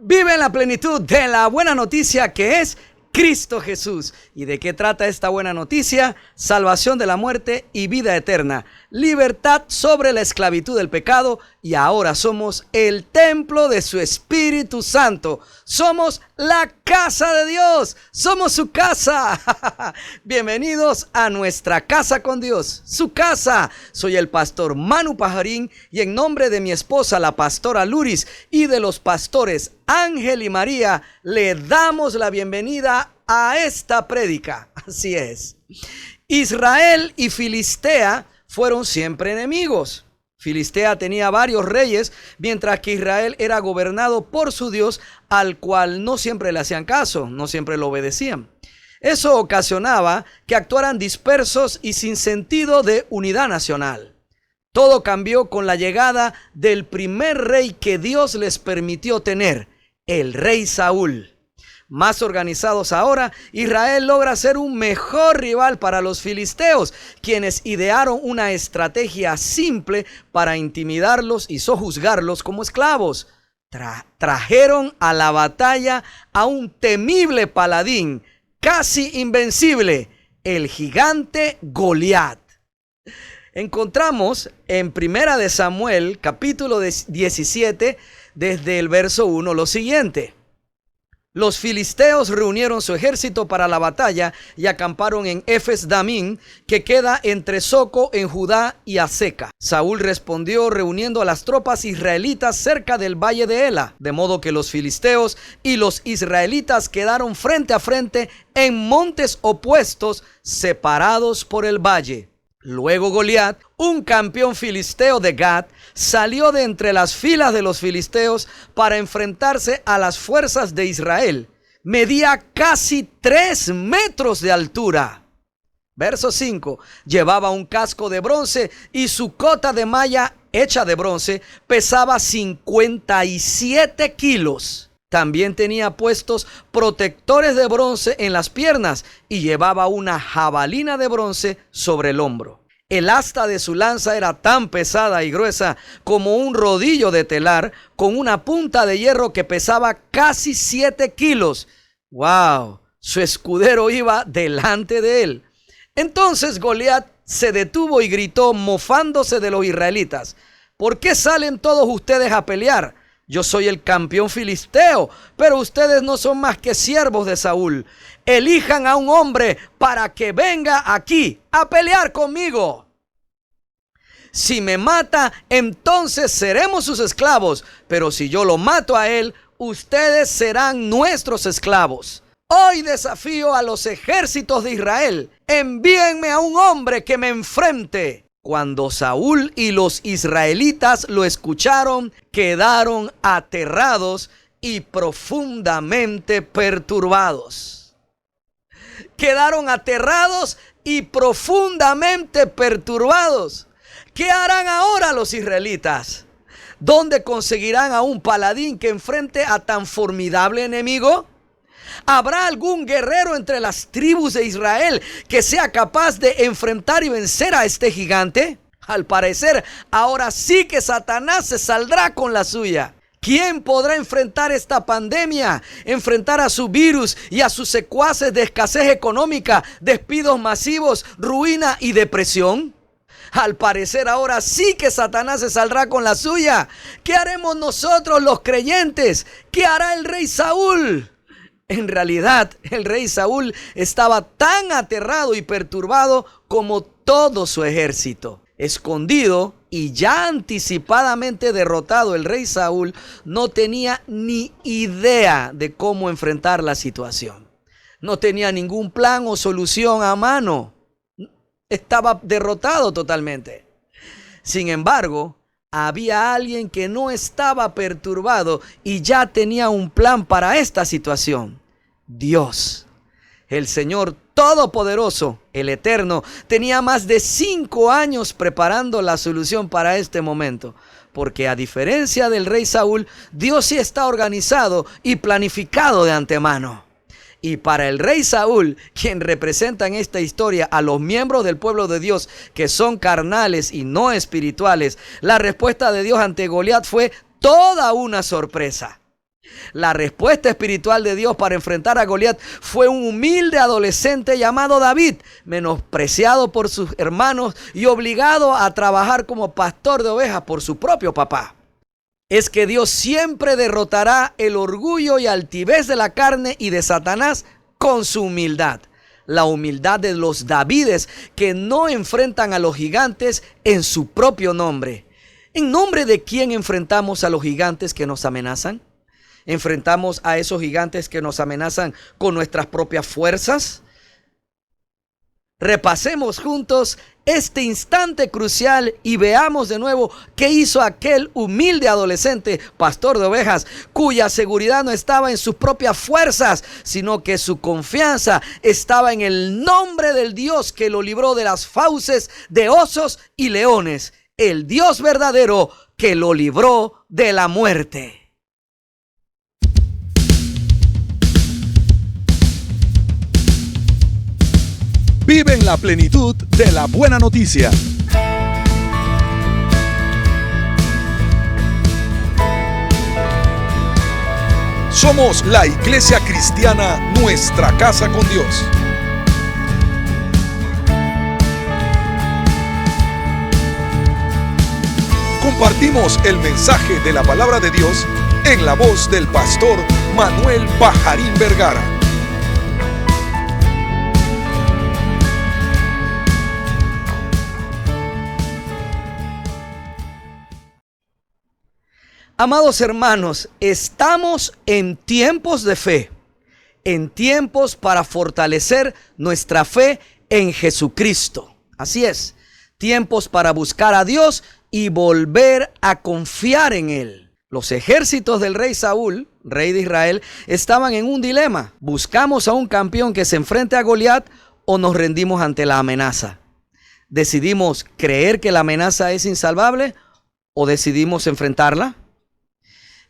Vive en la plenitud de la buena noticia que es Cristo Jesús. ¿Y de qué trata esta buena noticia? Salvación de la muerte y vida eterna. Libertad sobre la esclavitud del pecado. Y ahora somos el templo de su Espíritu Santo. Somos la casa de Dios. Somos su casa. Bienvenidos a nuestra casa con Dios. Su casa. Soy el pastor Manu Pajarín. Y en nombre de mi esposa, la pastora Luris, y de los pastores Ángel y María, le damos la bienvenida a esta prédica. Así es. Israel y Filistea fueron siempre enemigos. Filistea tenía varios reyes, mientras que Israel era gobernado por su Dios, al cual no siempre le hacían caso, no siempre lo obedecían. Eso ocasionaba que actuaran dispersos y sin sentido de unidad nacional. Todo cambió con la llegada del primer rey que Dios les permitió tener, el rey Saúl. Más organizados ahora, Israel logra ser un mejor rival para los filisteos, quienes idearon una estrategia simple para intimidarlos y sojuzgarlos como esclavos. Trajeron a la batalla a un temible paladín, casi invencible, el gigante Goliat. Encontramos en Primera de Samuel, capítulo 17, desde el verso 1, lo siguiente. Los filisteos reunieron su ejército para la batalla y acamparon en Efes-Damín, que queda entre Soco en Judá y Azeca. Saúl respondió reuniendo a las tropas israelitas cerca del valle de Ela, de modo que los filisteos y los israelitas quedaron frente a frente en montes opuestos, separados por el valle. Luego Goliat, un campeón filisteo de Gat, salió de entre las filas de los filisteos para enfrentarse a las fuerzas de Israel. Medía casi 3 metros de altura. Verso 5. Llevaba un casco de bronce y su cota de malla hecha de bronce pesaba 57 kilos. También tenía puestos protectores de bronce en las piernas y llevaba una jabalina de bronce sobre el hombro. El asta de su lanza era tan pesada y gruesa como un rodillo de telar, con una punta de hierro que pesaba casi 7 kilos. ¡Wow! Su escudero iba delante de él. Entonces Goliat se detuvo y gritó, mofándose de los israelitas: ¿por qué salen todos ustedes a pelear? Yo soy el campeón filisteo, pero ustedes no son más que siervos de Saúl. Elijan a un hombre para que venga aquí a pelear conmigo. Si me mata, entonces seremos sus esclavos, pero si yo lo mato a él, ustedes serán nuestros esclavos. Hoy desafío a los ejércitos de Israel. Envíenme a un hombre que me enfrente. Cuando Saúl y los israelitas lo escucharon, quedaron aterrados y profundamente perturbados. Quedaron aterrados y profundamente perturbados. ¿Qué harán ahora los israelitas? ¿Dónde conseguirán a un paladín que enfrente a tan formidable enemigo? ¿Habrá algún guerrero entre las tribus de Israel que sea capaz de enfrentar y vencer a este gigante? Al parecer, ahora sí que Satanás se saldrá con la suya. ¿Quién podrá enfrentar esta pandemia? Enfrentar a su virus y a sus secuaces de escasez económica, despidos masivos, ruina y depresión. Al parecer ahora sí que Satanás se saldrá con la suya. ¿Qué haremos nosotros los creyentes? ¿Qué hará el rey Saúl? En realidad, el rey Saúl estaba tan aterrado y perturbado como todo su ejército. Escondido y ya anticipadamente derrotado, el rey Saúl no tenía ni idea de cómo enfrentar la situación. No tenía ningún plan o solución a mano. Estaba derrotado totalmente. Sin embargo, había alguien que no estaba perturbado y ya tenía un plan para esta situación. Dios, el Señor Todopoderoso, el Eterno, tenía más de 5 años preparando la solución para este momento. Porque a diferencia del rey Saúl, Dios sí está organizado y planificado de antemano. Y para el rey Saúl, quien representa en esta historia a los miembros del pueblo de Dios que son carnales y no espirituales, la respuesta de Dios ante Goliat fue toda una sorpresa. La respuesta espiritual de Dios para enfrentar a Goliat fue un humilde adolescente llamado David, menospreciado por sus hermanos y obligado a trabajar como pastor de ovejas por su propio papá. Es que Dios siempre derrotará el orgullo y altivez de la carne y de Satanás con su humildad. La humildad de los Davides que no enfrentan a los gigantes en su propio nombre. ¿En nombre de quién enfrentamos a los gigantes que nos amenazan? ¿Enfrentamos a esos gigantes que nos amenazan con nuestras propias fuerzas? Repasemos juntos este instante crucial y veamos de nuevo qué hizo aquel humilde adolescente pastor de ovejas, cuya seguridad no estaba en sus propias fuerzas, sino que su confianza estaba en el nombre del Dios que lo libró de las fauces de osos y leones, el Dios verdadero que lo libró de la muerte. Vive en la plenitud de la buena noticia. Somos la Iglesia Cristiana Nuestra Casa con Dios. Compartimos el mensaje de la palabra de Dios en la voz del pastor Manuel Pajarín Vergara. Amados hermanos, estamos en tiempos de fe, en tiempos para fortalecer nuestra fe en Jesucristo. Así es, tiempos para buscar a Dios y volver a confiar en Él. Los ejércitos del rey Saúl, rey de Israel, estaban en un dilema. ¿Buscamos a un campeón que se enfrente a Goliat o nos rendimos ante la amenaza? ¿Decidimos creer que la amenaza es insalvable o decidimos enfrentarla?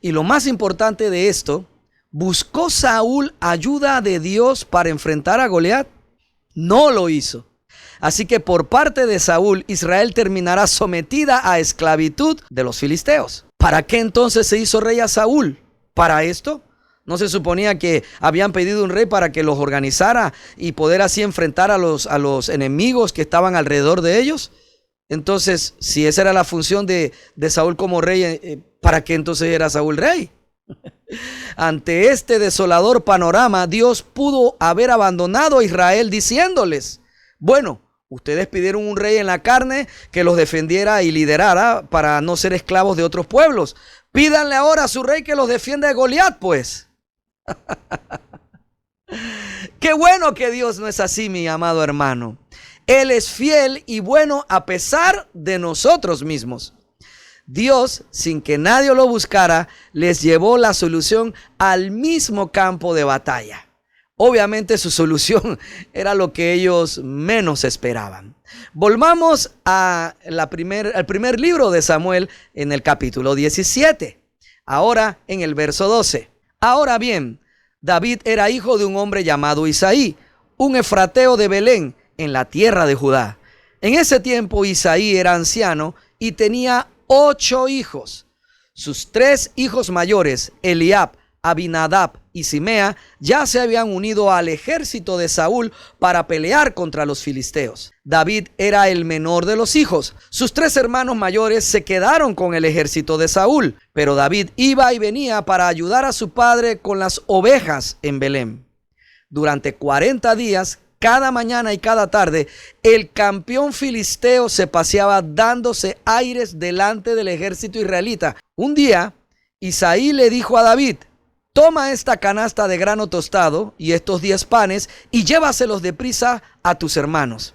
Y lo más importante de esto, ¿buscó Saúl ayuda de Dios para enfrentar a Goliat? No lo hizo. Así que por parte de Saúl, Israel terminará sometida a esclavitud de los filisteos. ¿Para qué entonces se hizo rey a Saúl? ¿Para esto? ¿No se suponía que habían pedido un rey para que los organizara y poder así enfrentar a los enemigos que estaban alrededor de ellos? Entonces, si esa era la función de Saúl como rey, ¿para qué entonces era Saúl rey? Ante este desolador panorama, Dios pudo haber abandonado a Israel diciéndoles, bueno, ustedes pidieron un rey en la carne que los defendiera y liderara para no ser esclavos de otros pueblos. Pídanle ahora a su rey que los defienda de Goliat, pues. Qué bueno que Dios no es así, mi amado hermano. Él es fiel y bueno a pesar de nosotros mismos. Dios, sin que nadie lo buscara, les llevó la solución al mismo campo de batalla. Obviamente su solución era lo que ellos menos esperaban. Volvamos al primer libro de Samuel en el capítulo 17. Ahora en el verso 12. Ahora bien, David era hijo de un hombre llamado Isaí, un efrateo de Belén, en la tierra de Judá. En ese tiempo Isaí era anciano y tenía 8 hijos. Sus 3 hijos mayores, Eliab, Abinadab y Simea, ya se habían unido al ejército de Saúl para pelear contra los filisteos. David era el menor de los hijos. Sus 3 hermanos mayores se quedaron con el ejército de Saúl, pero David iba y venía para ayudar a su padre con las ovejas en Belén. Durante 40 días, cada mañana y cada tarde, el campeón filisteo se paseaba dándose aires delante del ejército israelita. Un día, Isaí le dijo a David, toma esta canasta de grano tostado y estos 10 panes y llévaselos deprisa a tus hermanos.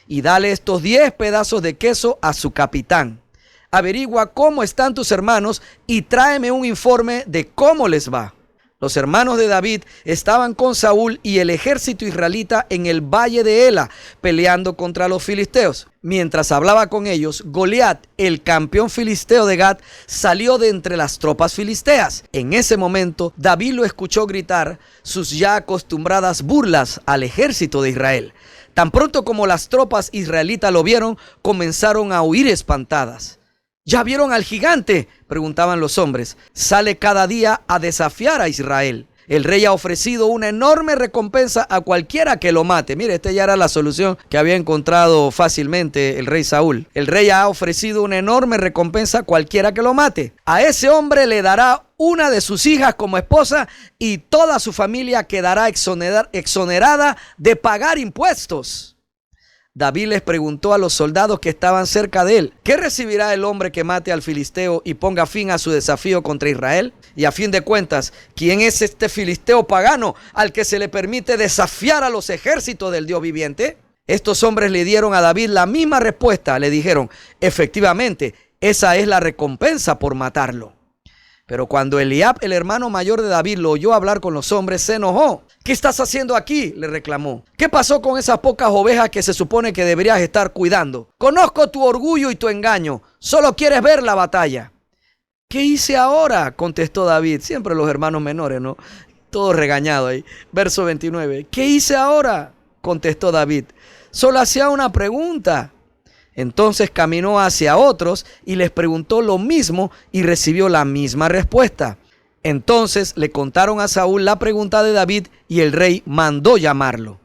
Y dale estos 10 pedazos de queso a su capitán. Averigua cómo están tus hermanos y tráeme un informe de cómo les va. Los hermanos de David estaban con Saúl y el ejército israelita en el valle de Ela, peleando contra los filisteos. Mientras hablaba con ellos, Goliat, el campeón filisteo de Gat, salió de entre las tropas filisteas. En ese momento, David lo escuchó gritar sus ya acostumbradas burlas al ejército de Israel. Tan pronto como las tropas israelitas lo vieron, comenzaron a huir espantadas. ¿Ya vieron al gigante?, preguntaban los hombres. Sale cada día a desafiar a Israel. El rey ha ofrecido una enorme recompensa a cualquiera que lo mate. Mire, esta ya era la solución que había encontrado fácilmente el rey Saúl. El rey ha ofrecido una enorme recompensa a cualquiera que lo mate. A ese hombre le dará una de sus hijas como esposa y toda su familia quedará exonerada de pagar impuestos. David les preguntó a los soldados que estaban cerca de él: ¿qué recibirá el hombre que mate al filisteo y ponga fin a su desafío contra Israel? Y a fin de cuentas, ¿quién es este filisteo pagano al que se le permite desafiar a los ejércitos del Dios viviente? Estos hombres le dieron a David la misma respuesta. Le dijeron: efectivamente, esa es la recompensa por matarlo. Pero cuando Eliab, el hermano mayor de David, lo oyó hablar con los hombres, se enojó. ¿Qué estás haciendo aquí?, le reclamó. ¿Qué pasó con esas pocas ovejas que se supone que deberías estar cuidando? Conozco tu orgullo y tu engaño. Solo quieres ver la batalla. ¿Qué hice ahora?, contestó David. Siempre los hermanos menores, ¿no? Todo regañado ahí. Verso 29. ¿Qué hice ahora?, contestó David. Solo hacía una pregunta. Entonces caminó hacia otros y les preguntó lo mismo y recibió la misma respuesta. Entonces le contaron a Saúl la pregunta de David y el rey mandó llamarlo.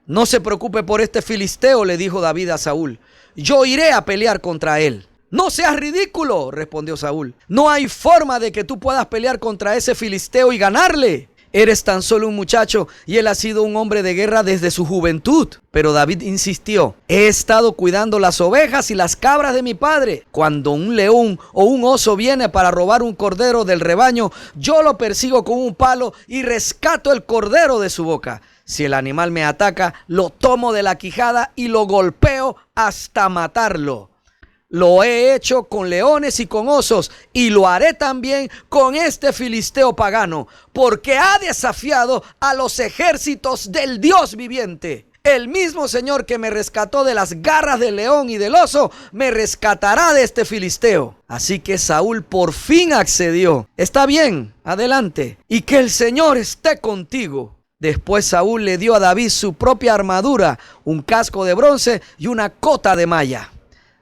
No se preocupe por este filisteo, le dijo David a Saúl. Yo iré a pelear contra él. No seas ridículo, respondió Saúl. No hay forma de que tú puedas pelear contra ese filisteo y ganarle. Eres tan solo un muchacho y él ha sido un hombre de guerra desde su juventud. Pero David insistió: he estado cuidando las ovejas y las cabras de mi padre. Cuando un león o un oso viene para robar un cordero del rebaño, yo lo persigo con un palo y rescato el cordero de su boca. Si el animal me ataca, lo tomo de la quijada y lo golpeo hasta matarlo. Lo he hecho con leones y con osos, y lo haré también con este filisteo pagano, porque ha desafiado a los ejércitos del Dios viviente. El mismo Señor que me rescató de las garras del león y del oso, me rescatará de este filisteo. Así que Saúl por fin accedió. Está bien, adelante, y que el Señor esté contigo. Después Saúl le dio a David su propia armadura, un casco de bronce y una cota de malla.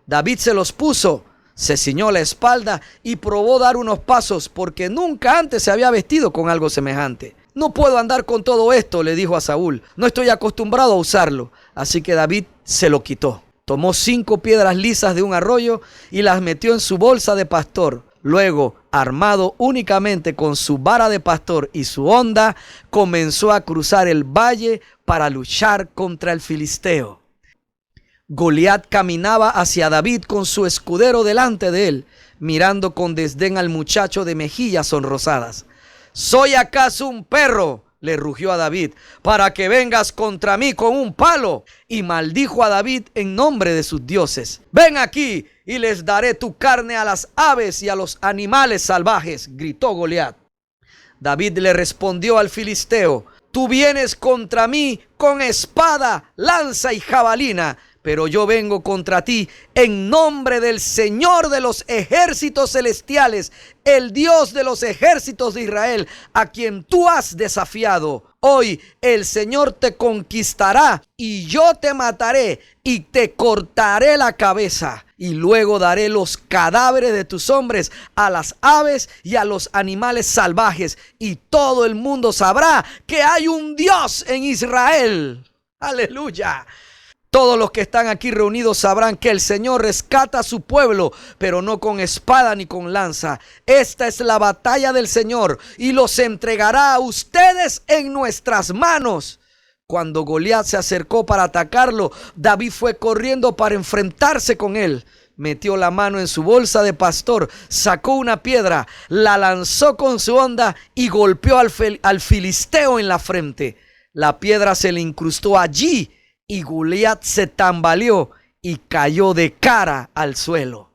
David se los puso, se ciñó la espalda y probó dar unos pasos porque nunca antes se había vestido con algo semejante. No puedo andar con todo esto, le dijo a Saúl. No estoy acostumbrado a usarlo. Así que David se lo quitó. Tomó 5 piedras lisas de un arroyo y las metió en su bolsa de pastor. Luego, armado únicamente con su vara de pastor y su honda, comenzó a cruzar el valle para luchar contra el filisteo. Goliat caminaba hacia David con su escudero delante de él, mirando con desdén al muchacho de mejillas sonrosadas. ¿Soy acaso un perro?, le rugió a David, para que vengas contra mí con un palo. Y maldijo a David en nombre de sus dioses. Ven aquí y les daré tu carne a las aves y a los animales salvajes, gritó Goliat. David le respondió al filisteo: tú vienes contra mí con espada, lanza y jabalina, pero yo vengo contra ti en nombre del Señor de los ejércitos celestiales, el Dios de los ejércitos de Israel, a quien tú has desafiado. Hoy el Señor te conquistará y yo te mataré y te cortaré la cabeza. Y luego daré los cadáveres de tus hombres a las aves y a los animales salvajes. Y todo el mundo sabrá que hay un Dios en Israel. ¡Aleluya! Todos los que están aquí reunidos sabrán que el Señor rescata a su pueblo, pero no con espada ni con lanza. Esta es la batalla del Señor y los entregará a ustedes en nuestras manos. Cuando Goliat se acercó para atacarlo, David fue corriendo para enfrentarse con él. Metió la mano en su bolsa de pastor, sacó una piedra, la lanzó con su honda y golpeó al filisteo en la frente. La piedra se le incrustó allí y Goliat se tambaleó y cayó de cara al suelo.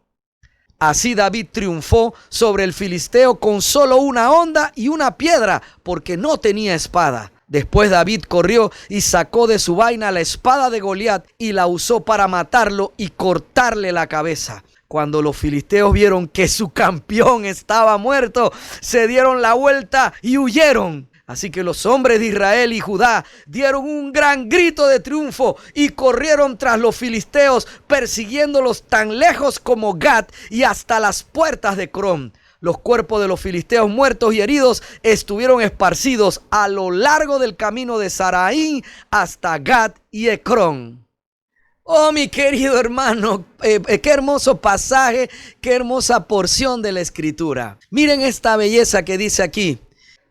Así David triunfó sobre el filisteo con solo una honda y una piedra, porque no tenía espada. Después David corrió y sacó de su vaina la espada de Goliat y la usó para matarlo y cortarle la cabeza. Cuando los filisteos vieron que su campeón estaba muerto, se dieron la vuelta y huyeron. Así que los hombres de Israel y Judá dieron un gran grito de triunfo y corrieron tras los filisteos, persiguiéndolos tan lejos como Gat y hasta las puertas de Crom. Los cuerpos de los filisteos muertos y heridos estuvieron esparcidos a lo largo del camino de Saraín hasta Gat y Ecrón. Oh, mi querido hermano, qué hermoso pasaje, qué hermosa porción de la Escritura. Miren esta belleza que dice aquí.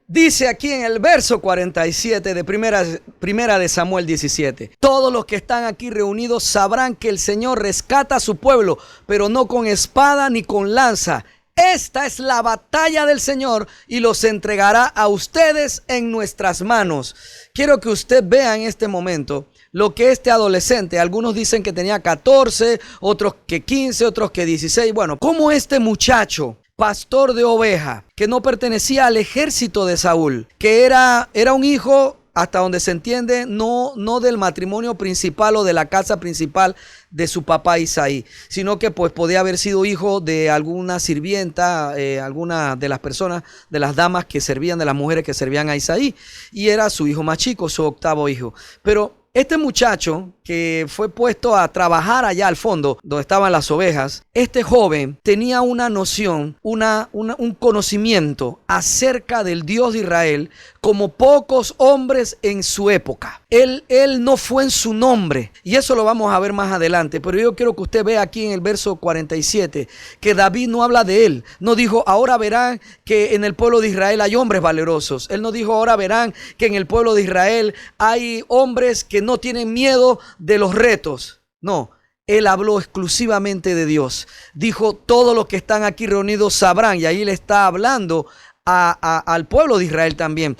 Dice aquí en el verso 47 de primera de Samuel 17. Todos los que están aquí reunidos sabrán que el Señor rescata a su pueblo, pero no con espada ni con lanza. Esta es la batalla del Señor y los entregará a ustedes en nuestras manos. Quiero que usted vea en este momento lo que este adolescente, algunos dicen que tenía 14, otros que 15, otros que 16. Bueno, como este muchacho, pastor de oveja, que no pertenecía al ejército de Saúl, que era un hijo, hasta donde se entiende, no del matrimonio principal o de la casa principal de su papá Isaí, sino que pues podía haber sido hijo de alguna sirvienta, alguna de las personas, de las damas que servían, de las mujeres que servían a Isaí, y era su hijo más chico, su octavo hijo. Pero este muchacho que fue puesto a trabajar allá al fondo, donde estaban las ovejas, este joven tenía una noción, un conocimiento acerca del Dios de Israel como pocos hombres en su época. Él no fue en su nombre, y eso lo vamos a ver más adelante, pero yo quiero que usted vea aquí en el verso 47 que David no habla de él. No dijo, ahora verán que en el pueblo de Israel hay hombres valerosos. Él no dijo, ahora verán que en el pueblo de Israel hay hombres que no tienen miedo de los retos. No, él habló exclusivamente de Dios. Dijo, todos los que están aquí reunidos sabrán, y ahí le está hablando al pueblo de Israel también.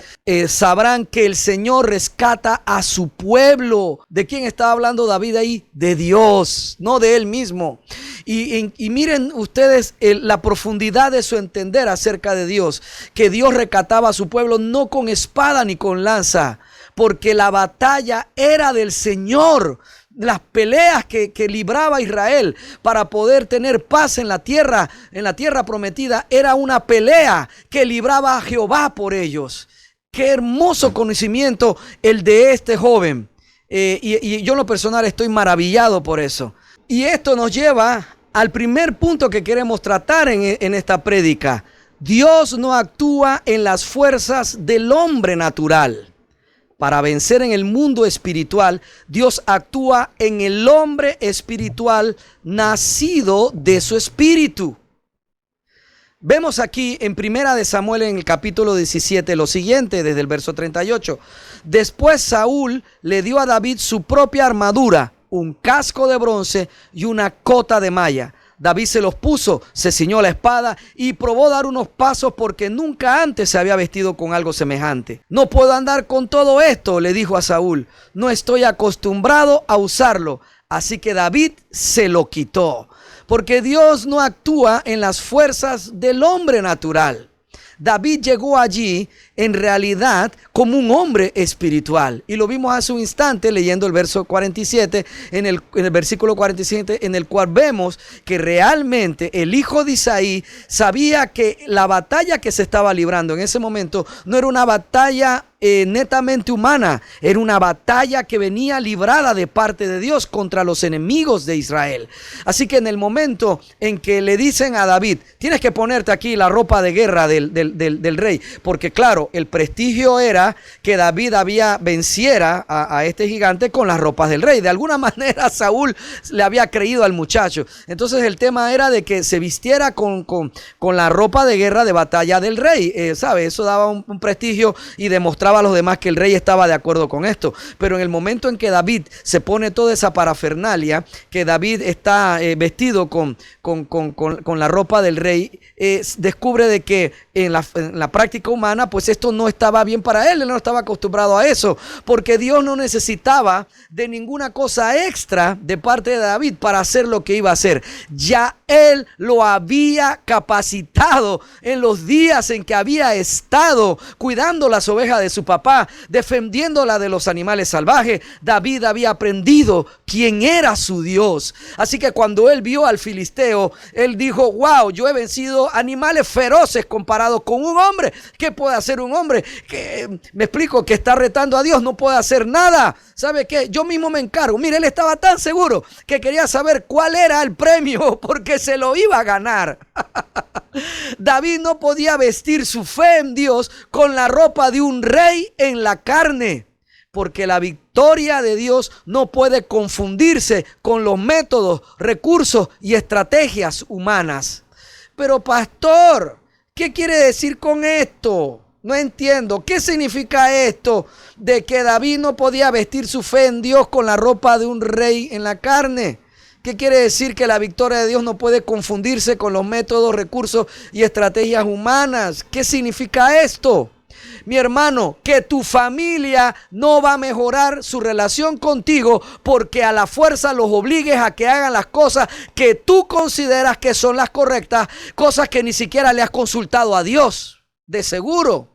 Sabrán que el Señor rescata a su pueblo. ¿De quién estaba hablando David ahí? De Dios, no de él mismo. Y miren ustedes la profundidad de su entender acerca de Dios, que Dios rescataba a su pueblo no con espada ni con lanza, porque la batalla era del Señor. Las peleas que libraba Israel para poder tener paz en la tierra prometida, era una pelea que libraba a Jehová por ellos. Qué hermoso conocimiento el de este joven. Y yo en lo personal estoy maravillado por eso. Y esto nos lleva al primer punto que queremos tratar en esta prédica. Dios no actúa en las fuerzas del hombre natural. Para vencer en el mundo espiritual, Dios actúa en el hombre espiritual nacido de su espíritu. Vemos aquí en Primera de Samuel en el capítulo 17 lo siguiente, desde el verso 38. Después Saúl le dio a David su propia armadura, un casco de bronce y una cota de malla. David se los puso, se ciñó la espada y probó dar unos pasos porque nunca antes se había vestido con algo semejante. No puedo andar con todo esto, le dijo a Saúl. No estoy acostumbrado a usarlo. Así que David se lo quitó. Porque Dios no actúa en las fuerzas del hombre natural. David llegó allí en realidad como un hombre espiritual. Y lo vimos hace un instante leyendo el verso 47, en el versículo 47, en el cual vemos que realmente el hijo de Isaí sabía que la batalla que se estaba librando en ese momento no era una batalla netamente humana, era una batalla que venía librada de parte de Dios contra los enemigos de Israel. Así que en el momento en que le dicen a David, tienes que ponerte aquí la ropa de guerra del rey, porque claro, el prestigio era que David venciera a este gigante con las ropas del rey. De alguna manera Saúl le había creído al muchacho. Entonces el tema era de que se vistiera con la ropa de guerra de batalla del rey, ¿sabe? Eso daba un prestigio y demostraba a los demás que el rey estaba de acuerdo con esto. Pero en el momento en que David se pone toda esa parafernalia, que David está vestido con la ropa del rey, descubre de que en la práctica humana pues esto no estaba bien para él. Él no estaba acostumbrado a eso, porque Dios no necesitaba de ninguna cosa extra de parte de David para hacer lo que iba a hacer. Ya Él lo había capacitado en los días en que había estado cuidando las ovejas de su papá, defendiéndola de los animales salvajes. David había aprendido quién era su Dios. Así que cuando él vio al filisteo, él dijo: wow, yo he vencido animales feroces comparado con un hombre. ¿Qué puede hacer un hombre que, me explico, que está retando a Dios? No puede hacer nada. ¿Sabe qué? Yo mismo me encargo. Mire, él estaba tan seguro que quería saber cuál era el premio, porque se lo iba a ganar. David no podía vestir su fe en Dios con la ropa de un rey en la carne, porque la victoria de Dios no puede confundirse con los métodos, recursos y estrategias humanas. Pero pastor, ¿qué quiere decir con esto? No entiendo. ¿Qué significa esto de que David no podía vestir su fe en Dios con la ropa de un rey en la carne? ¿Qué quiere decir que la victoria de Dios no puede confundirse con los métodos, recursos y estrategias humanas? ¿Qué significa esto? Mi hermano, que tu familia no va a mejorar su relación contigo porque a la fuerza los obligues a que hagan las cosas que tú consideras que son las correctas, cosas que ni siquiera le has consultado a Dios, de seguro.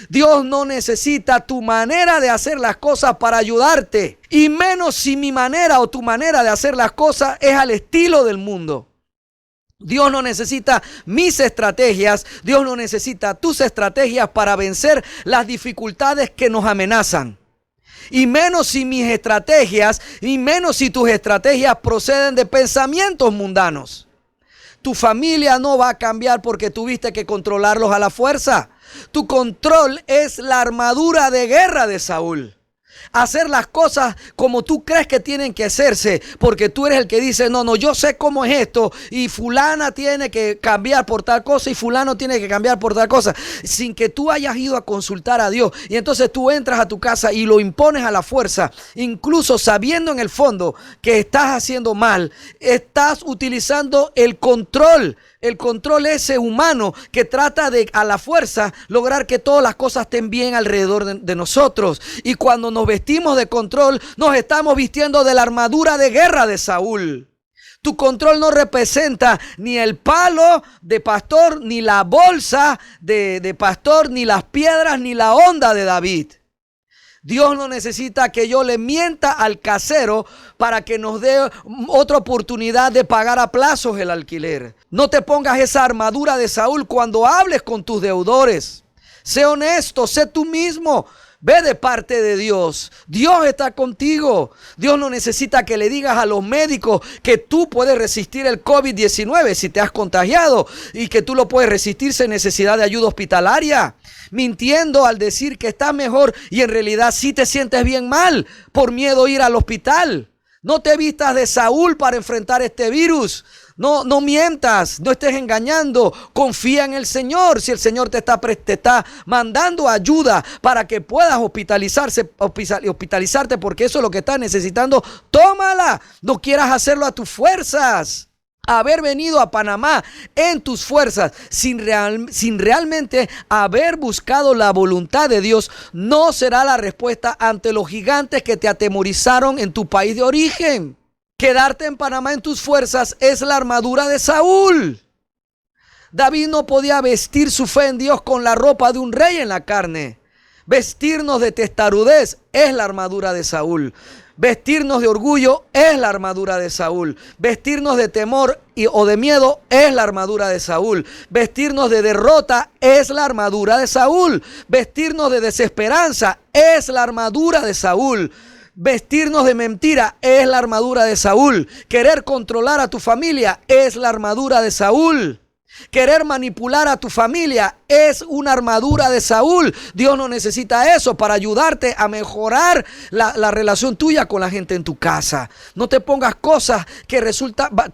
Dios no necesita tu manera de hacer las cosas para ayudarte, y menos si mi manera o tu manera de hacer las cosas es al estilo del mundo. Dios no necesita mis estrategias, Dios no necesita tus estrategias para vencer las dificultades que nos amenazan. Y menos si mis estrategias, y menos si tus estrategias proceden de pensamientos mundanos. Tu familia no va a cambiar porque tuviste que controlarlos a la fuerza. Tu control es la armadura de guerra de Saúl. Hacer las cosas como tú crees que tienen que hacerse, porque tú eres el que dice: no, yo sé cómo es esto, y fulana tiene que cambiar por tal cosa y fulano tiene que cambiar por tal cosa, sin que tú hayas ido a consultar a Dios. Y entonces tú entras a tu casa y lo impones a la fuerza, incluso sabiendo en el fondo que estás haciendo mal. Estás utilizando el control ese humano que trata de a la fuerza lograr que todas las cosas estén bien alrededor de nosotros. Y cuando nos vestimos de control, nos estamos vistiendo de la armadura de guerra de Saúl. Tu control no representa ni el palo de pastor, ni la bolsa de pastor, ni las piedras, ni la onda de David. Dios no necesita que yo le mienta al casero para que nos dé otra oportunidad de pagar a plazos el alquiler. No te pongas esa armadura de Saúl cuando hables con tus deudores. Sé honesto, sé tú mismo. Ve de parte de Dios. Dios está contigo. Dios no necesita que le digas a los médicos que tú puedes resistir el COVID-19 si te has contagiado, y que tú lo puedes resistir sin necesidad de ayuda hospitalaria, mintiendo al decir que estás mejor y en realidad sí te sientes bien mal por miedo a ir al hospital. No te vistas de Saúl para enfrentar este virus. No mientas, no estés engañando. Confía en el Señor. Si el Señor te está mandando ayuda para que puedas hospitalizarte, porque eso es lo que estás necesitando, tómala. No quieras hacerlo a tus fuerzas. Haber venido a Panamá en tus fuerzas sin realmente haber buscado la voluntad de Dios no será la respuesta ante los gigantes que te atemorizaron en tu país de origen. Quedarte en Panamá en tus fuerzas es la armadura de Saúl. David no podía vestir su fe en Dios con la ropa de un rey en la carne. Vestirnos de testarudez es la armadura de Saúl. Vestirnos de orgullo es la armadura de Saúl. Vestirnos de temor o de miedo es la armadura de Saúl. Vestirnos de derrota es la armadura de Saúl. Vestirnos de desesperanza es la armadura de Saúl. Vestirnos de mentira es la armadura de Saúl. Querer controlar a tu familia es la armadura de Saúl. Querer manipular a tu familia es una armadura de Saúl. Dios no necesita eso para ayudarte a mejorar la relación tuya con la gente en tu casa. No te pongas cosas que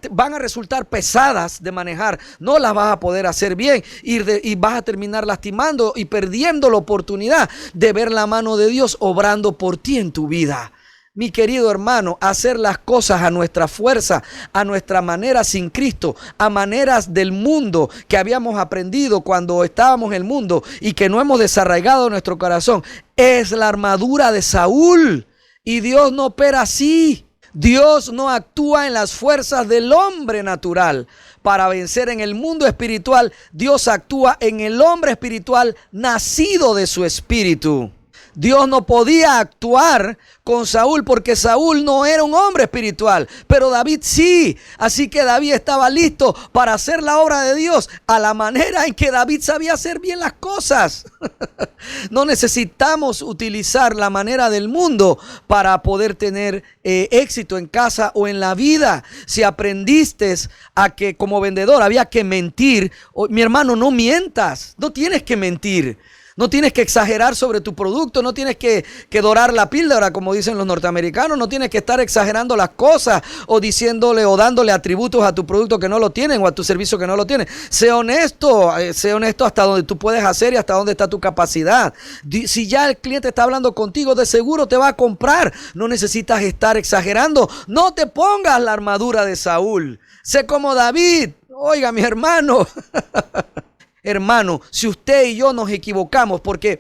van a resultar pesadas de manejar. No las vas a poder hacer bien y vas a terminar lastimando y perdiendo la oportunidad de ver la mano de Dios obrando por ti en tu vida. Mi querido hermano, hacer las cosas a nuestra fuerza, a nuestra manera sin Cristo, a maneras del mundo que habíamos aprendido cuando estábamos en el mundo y que no hemos desarraigado en nuestro corazón, es la armadura de Saúl. Y Dios no opera así. Dios no actúa en las fuerzas del hombre natural para vencer en el mundo espiritual. Dios actúa en el hombre espiritual nacido de su espíritu. Dios no podía actuar con Saúl porque Saúl no era un hombre espiritual, pero David sí. Así que David estaba listo para hacer la obra de Dios a la manera en que David sabía hacer bien las cosas. No necesitamos utilizar la manera del mundo para poder tener éxito en casa o en la vida. Si aprendiste a que como vendedor había que mentir, mi hermano, no mientas, no tienes que mentir. No tienes que exagerar sobre tu producto, no tienes que dorar la píldora, como dicen los norteamericanos, no tienes que estar exagerando las cosas o diciéndole o dándole atributos a tu producto que no lo tienen o a tu servicio que no lo tienen. Sé honesto hasta donde tú puedes hacer y hasta donde está tu capacidad. Si ya el cliente está hablando contigo, de seguro te va a comprar. No necesitas estar exagerando. No te pongas la armadura de Saúl. Sé como David. Oiga, mi hermano. Hermano, si usted y yo nos equivocamos, porque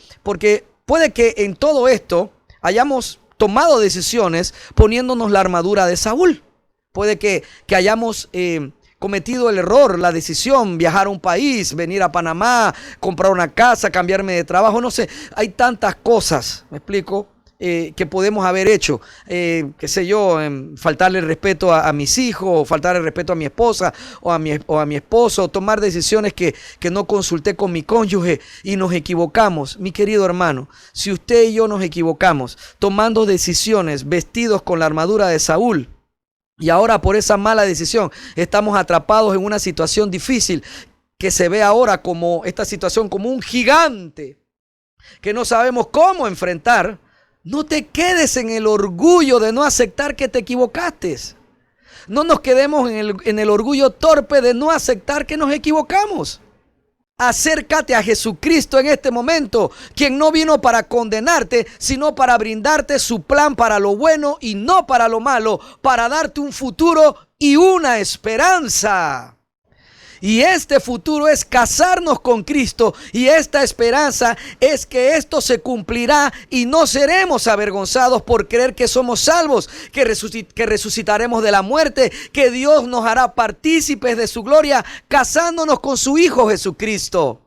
puede que en todo esto hayamos tomado decisiones poniéndonos la armadura de Saúl. Puede que hayamos cometido el error, la decisión, viajar a un país, venir a Panamá, comprar una casa, cambiarme de trabajo, no sé. Hay tantas cosas, ¿me explico? Que podemos haber hecho, qué sé yo, faltarle el respeto a mis hijos, o faltarle el respeto a mi esposa o a mi esposo, tomar decisiones que no consulté con mi cónyuge y nos equivocamos. Mi querido hermano, si usted y yo nos equivocamos tomando decisiones vestidos con la armadura de Saúl, y ahora por esa mala decisión estamos atrapados en una situación difícil que se ve ahora como esta situación como un gigante que no sabemos cómo enfrentar, no te quedes en el orgullo de no aceptar que te equivocaste. No nos quedemos en el orgullo torpe de no aceptar que nos equivocamos. Acércate a Jesucristo en este momento, quien no vino para condenarte, sino para brindarte su plan para lo bueno y no para lo malo, para darte un futuro y una esperanza. Y este futuro es casarnos con Cristo, y esta esperanza es que esto se cumplirá y no seremos avergonzados por creer que somos salvos, que resucitaremos de la muerte, que Dios nos hará partícipes de su gloria casándonos con su Hijo Jesucristo.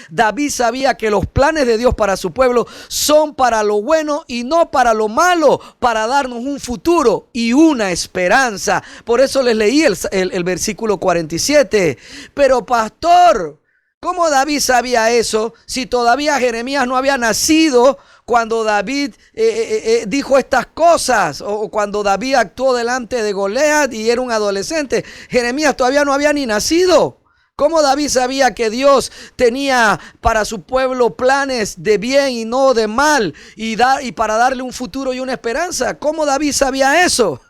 David sabía que los planes de Dios para su pueblo son para lo bueno y no para lo malo, para darnos un futuro y una esperanza. Por eso les leí el versículo 47. Pero pastor, ¿cómo David sabía eso si todavía Jeremías no había nacido cuando David dijo estas cosas? O cuando David actuó delante de Goliat y era un adolescente. Jeremías todavía no había ni nacido. ¿Cómo David sabía que Dios tenía para su pueblo planes de bien y no de mal y para darle un futuro y una esperanza? ¿Cómo David sabía eso?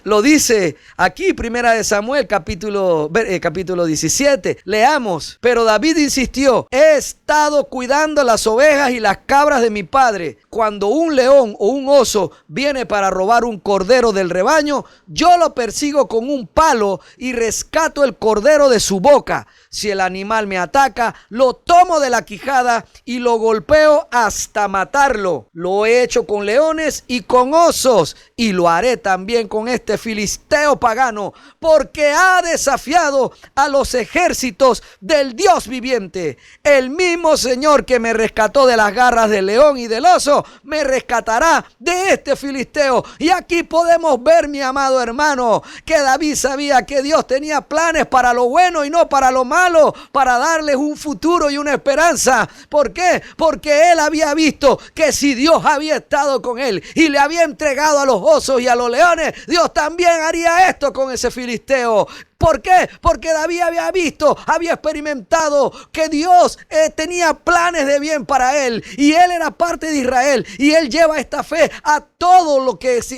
Lo dice aquí, Primera de Samuel, capítulo 17. Leamos. Pero David insistió: he estado cuidando las ovejas y las cabras de mi padre. Cuando un león o un oso viene para robar un cordero del rebaño, yo lo persigo con un palo y rescato el cordero de su boca. Si el animal me ataca, lo tomo de la quijada y lo golpeo hasta matarlo. Lo he hecho con leones y con osos, y lo haré también con este filisteo pagano, porque ha desafiado a los ejércitos del Dios viviente. El mismo Señor que me rescató de las garras del león y del oso, me rescatará de este filisteo. Y aquí podemos ver, mi amado hermano, que David sabía que Dios tenía planes para lo bueno y no para lo malo, para darles un futuro y una esperanza. ¿Por qué? Porque él había visto que si Dios había estado con él y le había entregado a los osos y a los leones, Dios también haría esto con ese filisteo. ¿Por qué? Porque David había visto, había experimentado que Dios tenía planes de bien para él, y él era parte de Israel, y él lleva esta fe a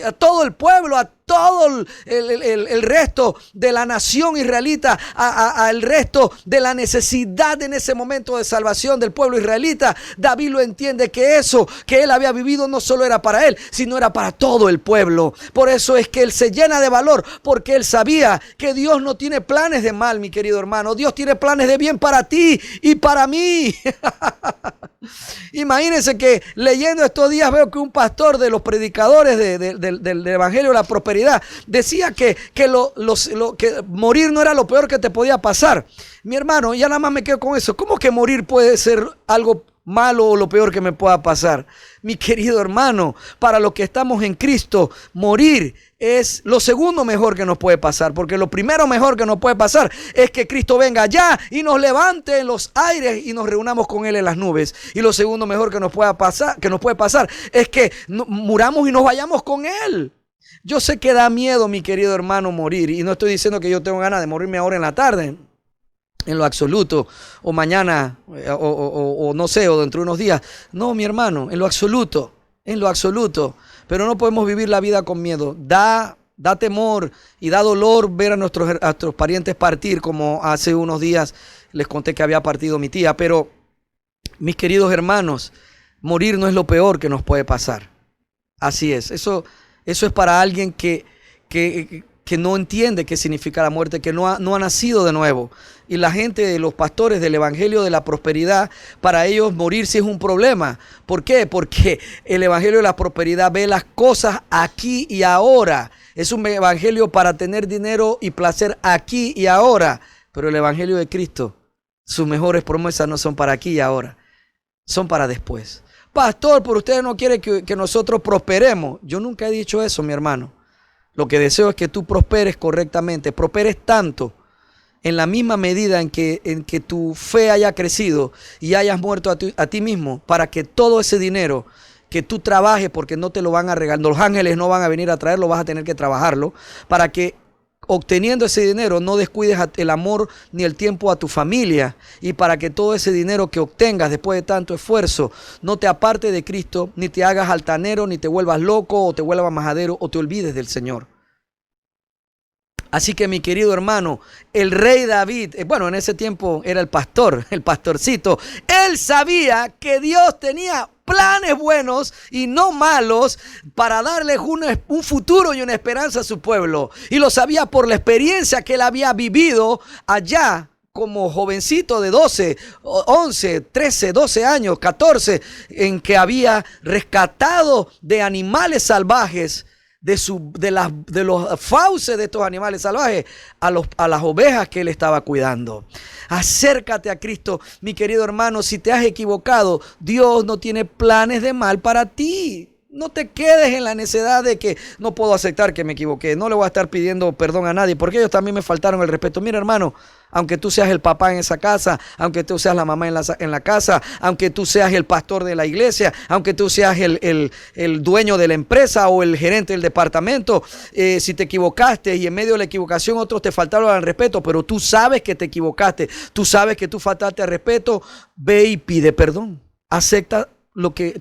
a todo el pueblo, a todo el resto de la nación israelita, al resto de la necesidad en ese momento de salvación del pueblo israelita. David lo entiende, que eso que él había vivido no solo era para él, sino era para todo el pueblo. Por eso es que él se llena de valor, porque él sabía que Dios no tiene planes de mal, mi querido hermano. Dios tiene planes de bien para ti y para mí. Imagínense que leyendo estos días veo que un pastor de los predicadores del Evangelio de la Prosperidad decía que morir no era lo peor que te podía pasar. Mi hermano, ya nada más me quedo con eso. ¿Cómo que morir puede ser algo malo o lo peor que me pueda pasar? Mi querido hermano, para los que estamos en Cristo, morir es lo segundo mejor que nos puede pasar, porque lo primero mejor que nos puede pasar es que Cristo venga allá y nos levante en los aires y nos reunamos con Él en las nubes. Y lo segundo mejor que nos puede pasar es que muramos y nos vayamos con Él. Yo sé que da miedo, mi querido hermano, morir, y no estoy diciendo que yo tengo ganas de morirme ahora en la tarde, en lo absoluto, o mañana, o no sé, o dentro de unos días. No, mi hermano, en lo absoluto. Pero no podemos vivir la vida con miedo. Da temor y da dolor ver a nuestros parientes partir, como hace unos días les conté que había partido mi tía. Pero, mis queridos hermanos, morir no es lo peor que nos puede pasar. Así es. Eso es para alguien que no entiende qué significa la muerte, que no ha nacido de nuevo. Y la gente, los pastores del Evangelio de la Prosperidad, para ellos morir sí es un problema. ¿Por qué? Porque el Evangelio de la Prosperidad ve las cosas aquí y ahora. Es un evangelio para tener dinero y placer aquí y ahora. Pero el Evangelio de Cristo, sus mejores promesas no son para aquí y ahora, son para después. Pastor, pero usted no quiere que nosotros prosperemos. Yo nunca he dicho eso, mi hermano. Lo que deseo es que tú prosperes correctamente, prosperes tanto en la misma medida en que tu fe haya crecido y hayas muerto a ti mismo, para que todo ese dinero que tú trabajes, porque no te lo van a regalar, los ángeles no van a venir a traerlo, vas a tener que trabajarlo, para que obteniendo ese dinero no descuides el amor ni el tiempo a tu familia, y para que todo ese dinero que obtengas después de tanto esfuerzo no te aparte de Cristo, ni te hagas altanero, ni te vuelvas loco o te vuelvas majadero o te olvides del Señor. Así que, mi querido hermano, el rey David, en ese tiempo era el pastorcito, él sabía que Dios tenía planes buenos y no malos para darles un futuro y una esperanza a su pueblo. Y lo sabía por la experiencia que él había vivido allá como jovencito de 12, 11, 13, 12 años, 14, en que había rescatado de animales salvajes, de los fauces de estos animales salvajes, a las ovejas que él estaba cuidando. Acércate a Cristo, mi querido hermano. Si te has equivocado, Dios no tiene planes de mal para ti. No te quedes en la necedad de que no puedo aceptar que me equivoqué. No le voy a estar pidiendo perdón a nadie, porque ellos también me faltaron el respeto. Mira, hermano, aunque tú seas el papá en esa casa, aunque tú seas la mamá en la casa, aunque tú seas el pastor de la iglesia, aunque tú seas el dueño de la empresa o el gerente del departamento, si te equivocaste y en medio de la equivocación otros te faltaron al respeto, pero tú sabes que te equivocaste, tú sabes que tú faltaste al respeto, ve y pide perdón. Acepta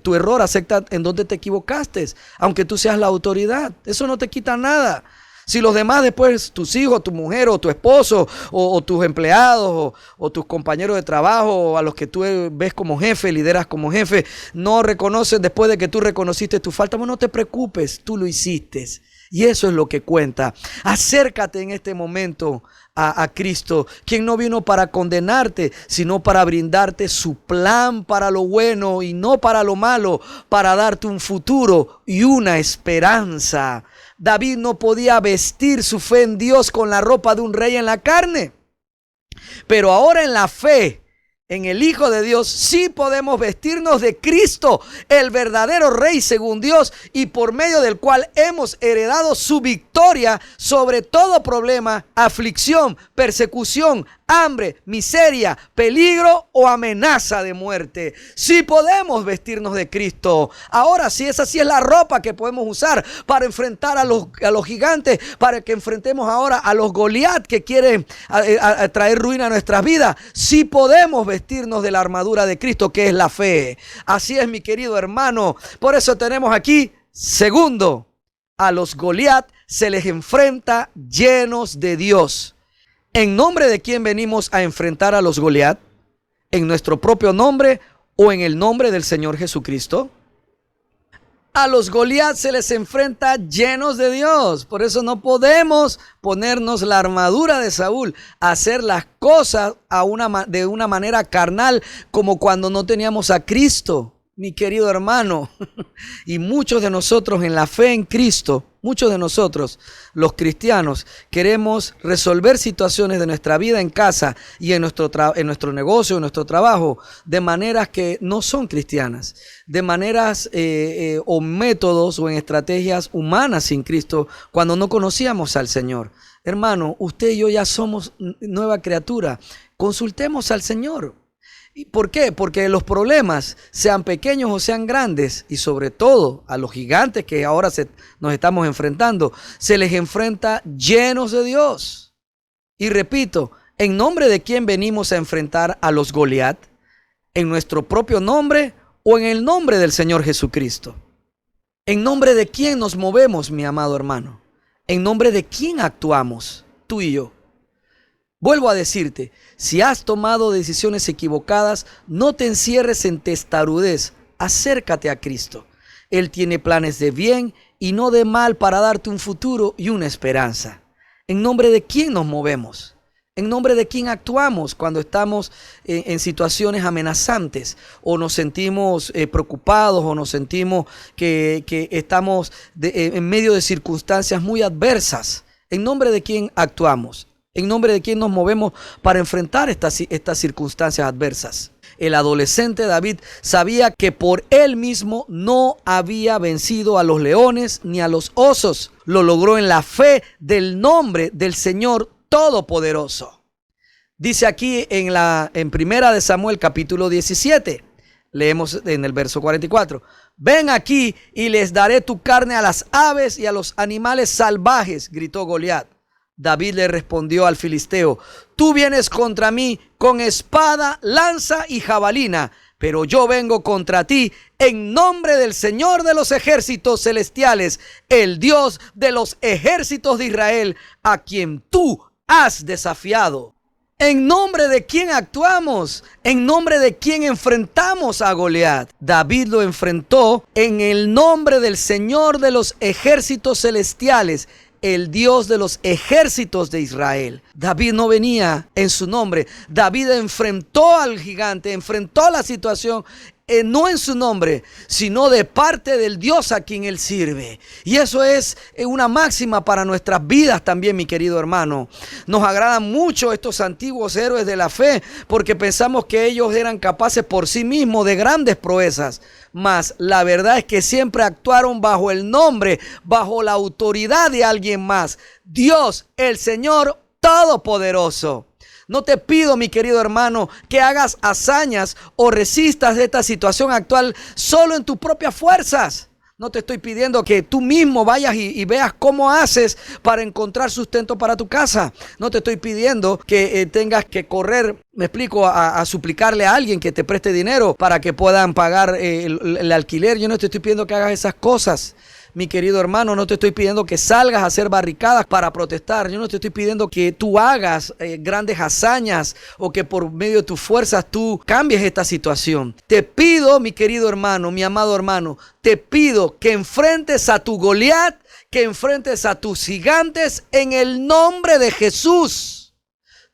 tu error, acepta en donde te equivocaste, aunque tú seas la autoridad. Eso no te quita nada. Si los demás después, tus hijos, tu mujer o tu esposo o tus empleados o tus compañeros de trabajo, o a los que tú ves como jefe, lideras como jefe, no reconocen después de que tú reconociste tu falta, no te preocupes, tú lo hiciste. Y eso es lo que cuenta. Acércate en este momento a Cristo, quien no vino para condenarte, sino para brindarte su plan para lo bueno y no para lo malo, para darte un futuro y una esperanza. David no podía vestir su fe en Dios con la ropa de un rey en la carne, pero ahora en la fe en el Hijo de Dios sí podemos vestirnos de Cristo, el verdadero Rey según Dios, y por medio del cual hemos heredado su victoria sobre todo problema, aflicción, persecución, hambre, miseria, peligro o amenaza de muerte. Sí podemos vestirnos de Cristo. Ahora sí, esa sí es la ropa que podemos usar para enfrentar a los gigantes, para que enfrentemos ahora a los Goliat que quieren traer ruina a nuestras vidas. Sí podemos vestirnos de la armadura de Cristo, que es la fe. Así es, mi querido hermano. Por eso tenemos aquí, segundo, a los Goliat se les enfrenta llenos de Dios. ¿En nombre de quién venimos a enfrentar a los Goliat? ¿En nuestro propio nombre o en el nombre del Señor Jesucristo? A los Goliat se les enfrenta llenos de Dios. Por eso no podemos ponernos la armadura de Saúl, hacer las cosas de una manera carnal, como cuando no teníamos a Cristo, mi querido hermano. Y muchos de nosotros en la fe en Cristo, muchos de nosotros, los cristianos, queremos resolver situaciones de nuestra vida en casa y en nuestro negocio, en nuestro trabajo, de maneras que no son cristianas, de maneras o métodos o en estrategias humanas sin Cristo, cuando no conocíamos al Señor. Hermano, usted y yo ya somos nueva criatura. Consultemos al Señor. ¿Y por qué? Porque los problemas, sean pequeños o sean grandes, y sobre todo a los gigantes que ahora nos estamos enfrentando, se les enfrenta llenos de Dios. Y repito, ¿en nombre de quién venimos a enfrentar a los Goliat? ¿En nuestro propio nombre o en el nombre del Señor Jesucristo? ¿En nombre de quién nos movemos, mi amado hermano? ¿En nombre de quién actuamos, tú y yo? Vuelvo a decirte, si has tomado decisiones equivocadas, no te encierres en testarudez, acércate a Cristo. Él tiene planes de bien y no de mal para darte un futuro y una esperanza. ¿En nombre de quién nos movemos? ¿En nombre de quién actuamos cuando estamos en situaciones amenazantes o nos sentimos preocupados o nos sentimos que estamos en medio de circunstancias muy adversas? ¿En nombre de quién actuamos? ¿En nombre de quién nos movemos para enfrentar estas circunstancias adversas? El adolescente David sabía que por él mismo no había vencido a los leones ni a los osos. Lo logró en la fe del nombre del Señor Todopoderoso. Dice aquí en Primera de Samuel capítulo 17, leemos en el verso 44. Ven aquí y les daré tu carne a las aves y a los animales salvajes, gritó Goliat. David le respondió al filisteo: tú vienes contra mí con espada, lanza y jabalina, pero yo vengo contra ti en nombre del Señor de los ejércitos celestiales, el Dios de los ejércitos de Israel, a quien tú has desafiado. ¿En nombre de quién actuamos? ¿En nombre de quién enfrentamos a Goliat? David lo enfrentó en el nombre del Señor de los ejércitos celestiales, el Dios de los ejércitos de Israel. David no venía en su nombre. David enfrentó al gigante, enfrentó la situación, no en su nombre, sino de parte del Dios a quien él sirve. Y eso es una máxima para nuestras vidas también, mi querido hermano. Nos agradan mucho estos antiguos héroes de la fe porque pensamos que ellos eran capaces por sí mismos de grandes proezas. Mas la verdad es que siempre actuaron bajo el nombre, bajo la autoridad de alguien más. Dios, el Señor Todopoderoso. No te pido, mi querido hermano, que hagas hazañas o resistas de esta situación actual solo en tus propias fuerzas. No te estoy pidiendo que tú mismo vayas y veas cómo haces para encontrar sustento para tu casa. No te estoy pidiendo que tengas que correr, me explico, a suplicarle a alguien que te preste dinero para que puedan pagar el alquiler. Yo no te estoy pidiendo que hagas esas cosas. Mi querido hermano, no te estoy pidiendo que salgas a hacer barricadas para protestar. Yo no te estoy pidiendo que tú hagas grandes hazañas o que por medio de tus fuerzas tú cambies esta situación. Te pido, mi querido hermano, mi amado hermano, te pido que enfrentes a tu Goliat, que enfrentes a tus gigantes en el nombre de Jesús.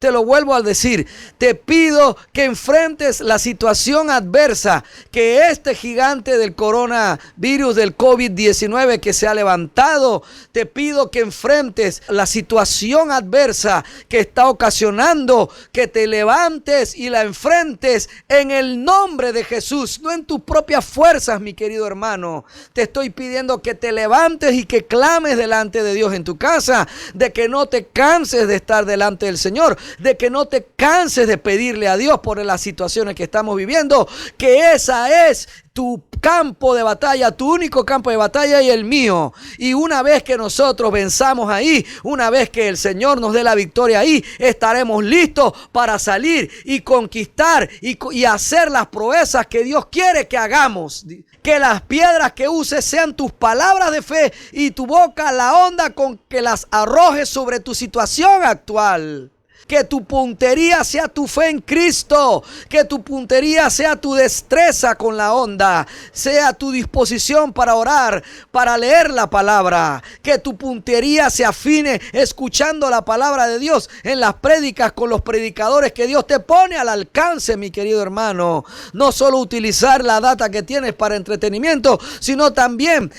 Te lo vuelvo a decir, te pido que enfrentes la situación adversa, que este gigante del coronavirus, del COVID-19 que se ha levantado, te pido que enfrentes la situación adversa que está ocasionando, que te levantes y la enfrentes en el nombre de Jesús, no en tus propias fuerzas, mi querido hermano. Te estoy pidiendo que te levantes y que clames delante de Dios en tu casa, de que no te canses de estar delante del Señor, de que no te canses de pedirle a Dios por las situaciones que estamos viviendo, que esa es tu campo de batalla, tu único campo de batalla y el mío. Y una vez que nosotros venzamos ahí, una vez que el Señor nos dé la victoria ahí, estaremos listos para salir y conquistar y hacer las proezas que Dios quiere que hagamos. Que las piedras que uses sean tus palabras de fe y tu boca la onda con que las arrojes sobre tu situación actual. Que tu puntería sea tu fe en Cristo. Que tu puntería sea tu destreza con la onda. Sea tu disposición para orar, para leer la palabra. Que tu puntería se afine escuchando la palabra de Dios en las prédicas con los predicadores que Dios te pone al alcance, mi querido hermano. No solo utilizar la data que tienes para entretenimiento, sino también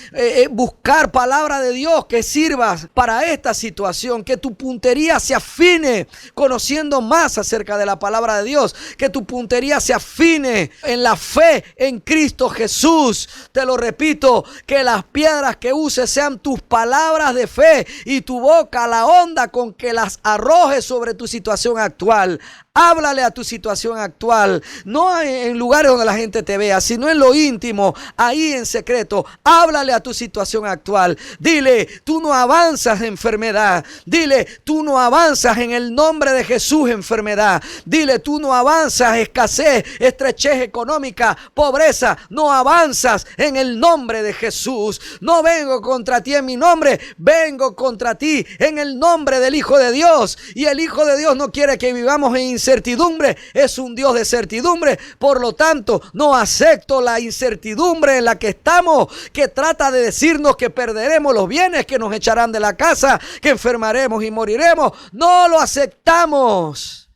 buscar palabra de Dios que sirva para esta situación. Que tu puntería se afine conociendo más acerca de la palabra de Dios, que tu puntería se afine en la fe en Cristo Jesús. Te lo repito, que las piedras que uses sean tus palabras de fe y tu boca la onda con que las arrojes sobre tu situación actual. Háblale a tu situación actual, no en lugares donde la gente te vea, sino en lo íntimo, ahí en secreto. Háblale a tu situación actual. Dile, tú no avanzas de enfermedad. Dile, tú no avanzas en el nombre de Jesús, enfermedad. Dile, tú no avanzas escasez, estrechez económica, pobreza. No avanzas en el nombre de Jesús. No vengo contra ti en mi nombre, vengo contra ti en el nombre del Hijo de Dios. Y el Hijo de Dios no quiere que vivamos en incertidumbre, es un Dios de certidumbre. Por lo tanto, no acepto la incertidumbre en la que estamos, que trata de decirnos que perderemos los bienes, que nos echarán de la casa, que enfermaremos y moriremos. No lo aceptamos.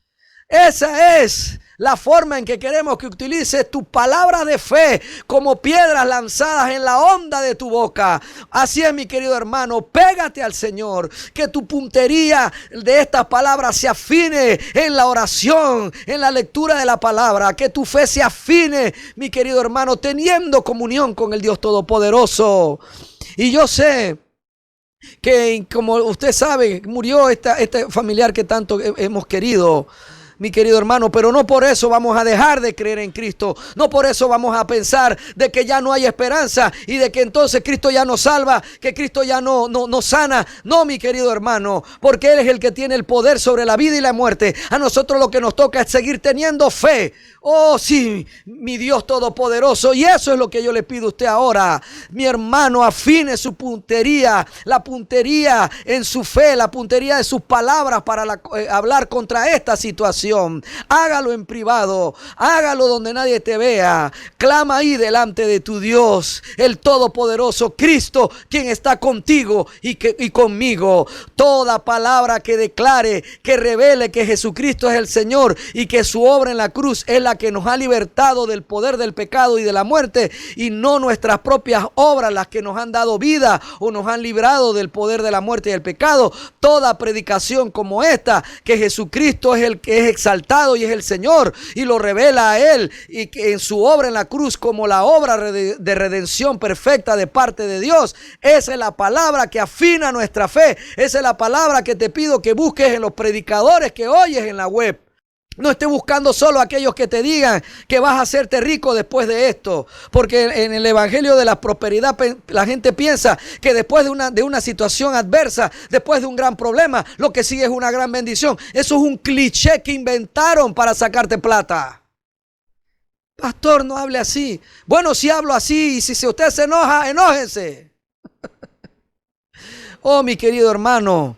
Esa es la forma en que queremos que utilices tus palabras de fe como piedras lanzadas en la onda de tu boca. Así es, mi querido hermano, pégate al Señor, que tu puntería de estas palabras se afine en la oración, en la lectura de la palabra, que tu fe se afine, mi querido hermano, teniendo comunión con el Dios Todopoderoso. Y yo sé que, como usted sabe, murió este familiar que tanto hemos querido, mi querido hermano, pero no por eso vamos a dejar de creer en Cristo. No por eso vamos a pensar de que ya no hay esperanza y de que entonces Cristo ya no salva, que Cristo ya no sana. No, mi querido hermano, porque Él es el que tiene el poder sobre la vida y la muerte. A nosotros lo que nos toca es seguir teniendo fe. Oh sí, mi Dios Todopoderoso. Y eso es lo que yo le pido a usted ahora. Mi hermano, afine su puntería, la puntería en su fe, la puntería de sus palabras para hablar contra esta situación. Hágalo en privado, hágalo donde nadie te vea. Clama ahí delante de tu Dios, el Todopoderoso, Cristo, quien está contigo y conmigo. Toda palabra que declare, que revele que Jesucristo es el Señor y que su obra en la cruz es la que nos ha libertado del poder del pecado y de la muerte, y no nuestras propias obras las que nos han dado vida o nos han librado del poder de la muerte y del pecado. Toda predicación como esta, que Jesucristo es el que es exaltado y es el Señor, y lo revela a Él, y que en su obra en la cruz como la obra de redención perfecta de parte de Dios. Esa es la palabra que afina nuestra fe. Esa es la palabra que te pido que busques en los predicadores que oyes en la web. No estés buscando solo aquellos que te digan que vas a hacerte rico después de esto, porque en el evangelio de la prosperidad la gente piensa que después de una situación adversa, después de un gran problema, lo que sigue es una gran bendición. Eso es un cliché que inventaron para sacarte plata. Pastor, no hable así. Bueno, si hablo así, y si usted se enoja, enójese. Oh, mi querido hermano,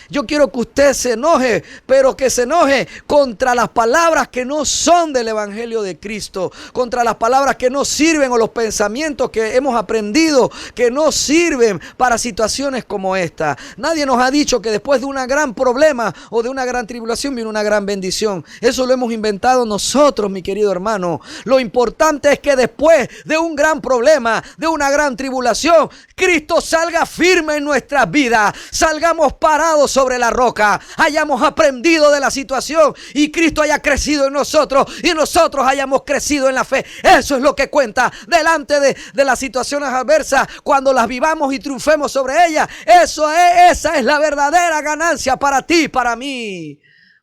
yo quiero que usted se enoje, pero que se enoje contra las palabras que no son del Evangelio de Cristo, contra las palabras que no sirven o los pensamientos que hemos aprendido que no sirven para situaciones como esta. Nadie nos ha dicho que después de un gran problema o de una gran tribulación viene una gran bendición. Eso lo hemos inventado nosotros, mi querido hermano. Lo importante es que después de un gran problema, de una gran tribulación, Cristo salga firme en nuestras vidas, salgamos parados sobre la roca, hayamos aprendido de la situación y Cristo haya crecido en nosotros y nosotros hayamos crecido en la fe. Eso es lo que cuenta delante de las situaciones adversas, cuando las vivamos y triunfemos sobre ellas. Esa es la verdadera ganancia para ti y para mí.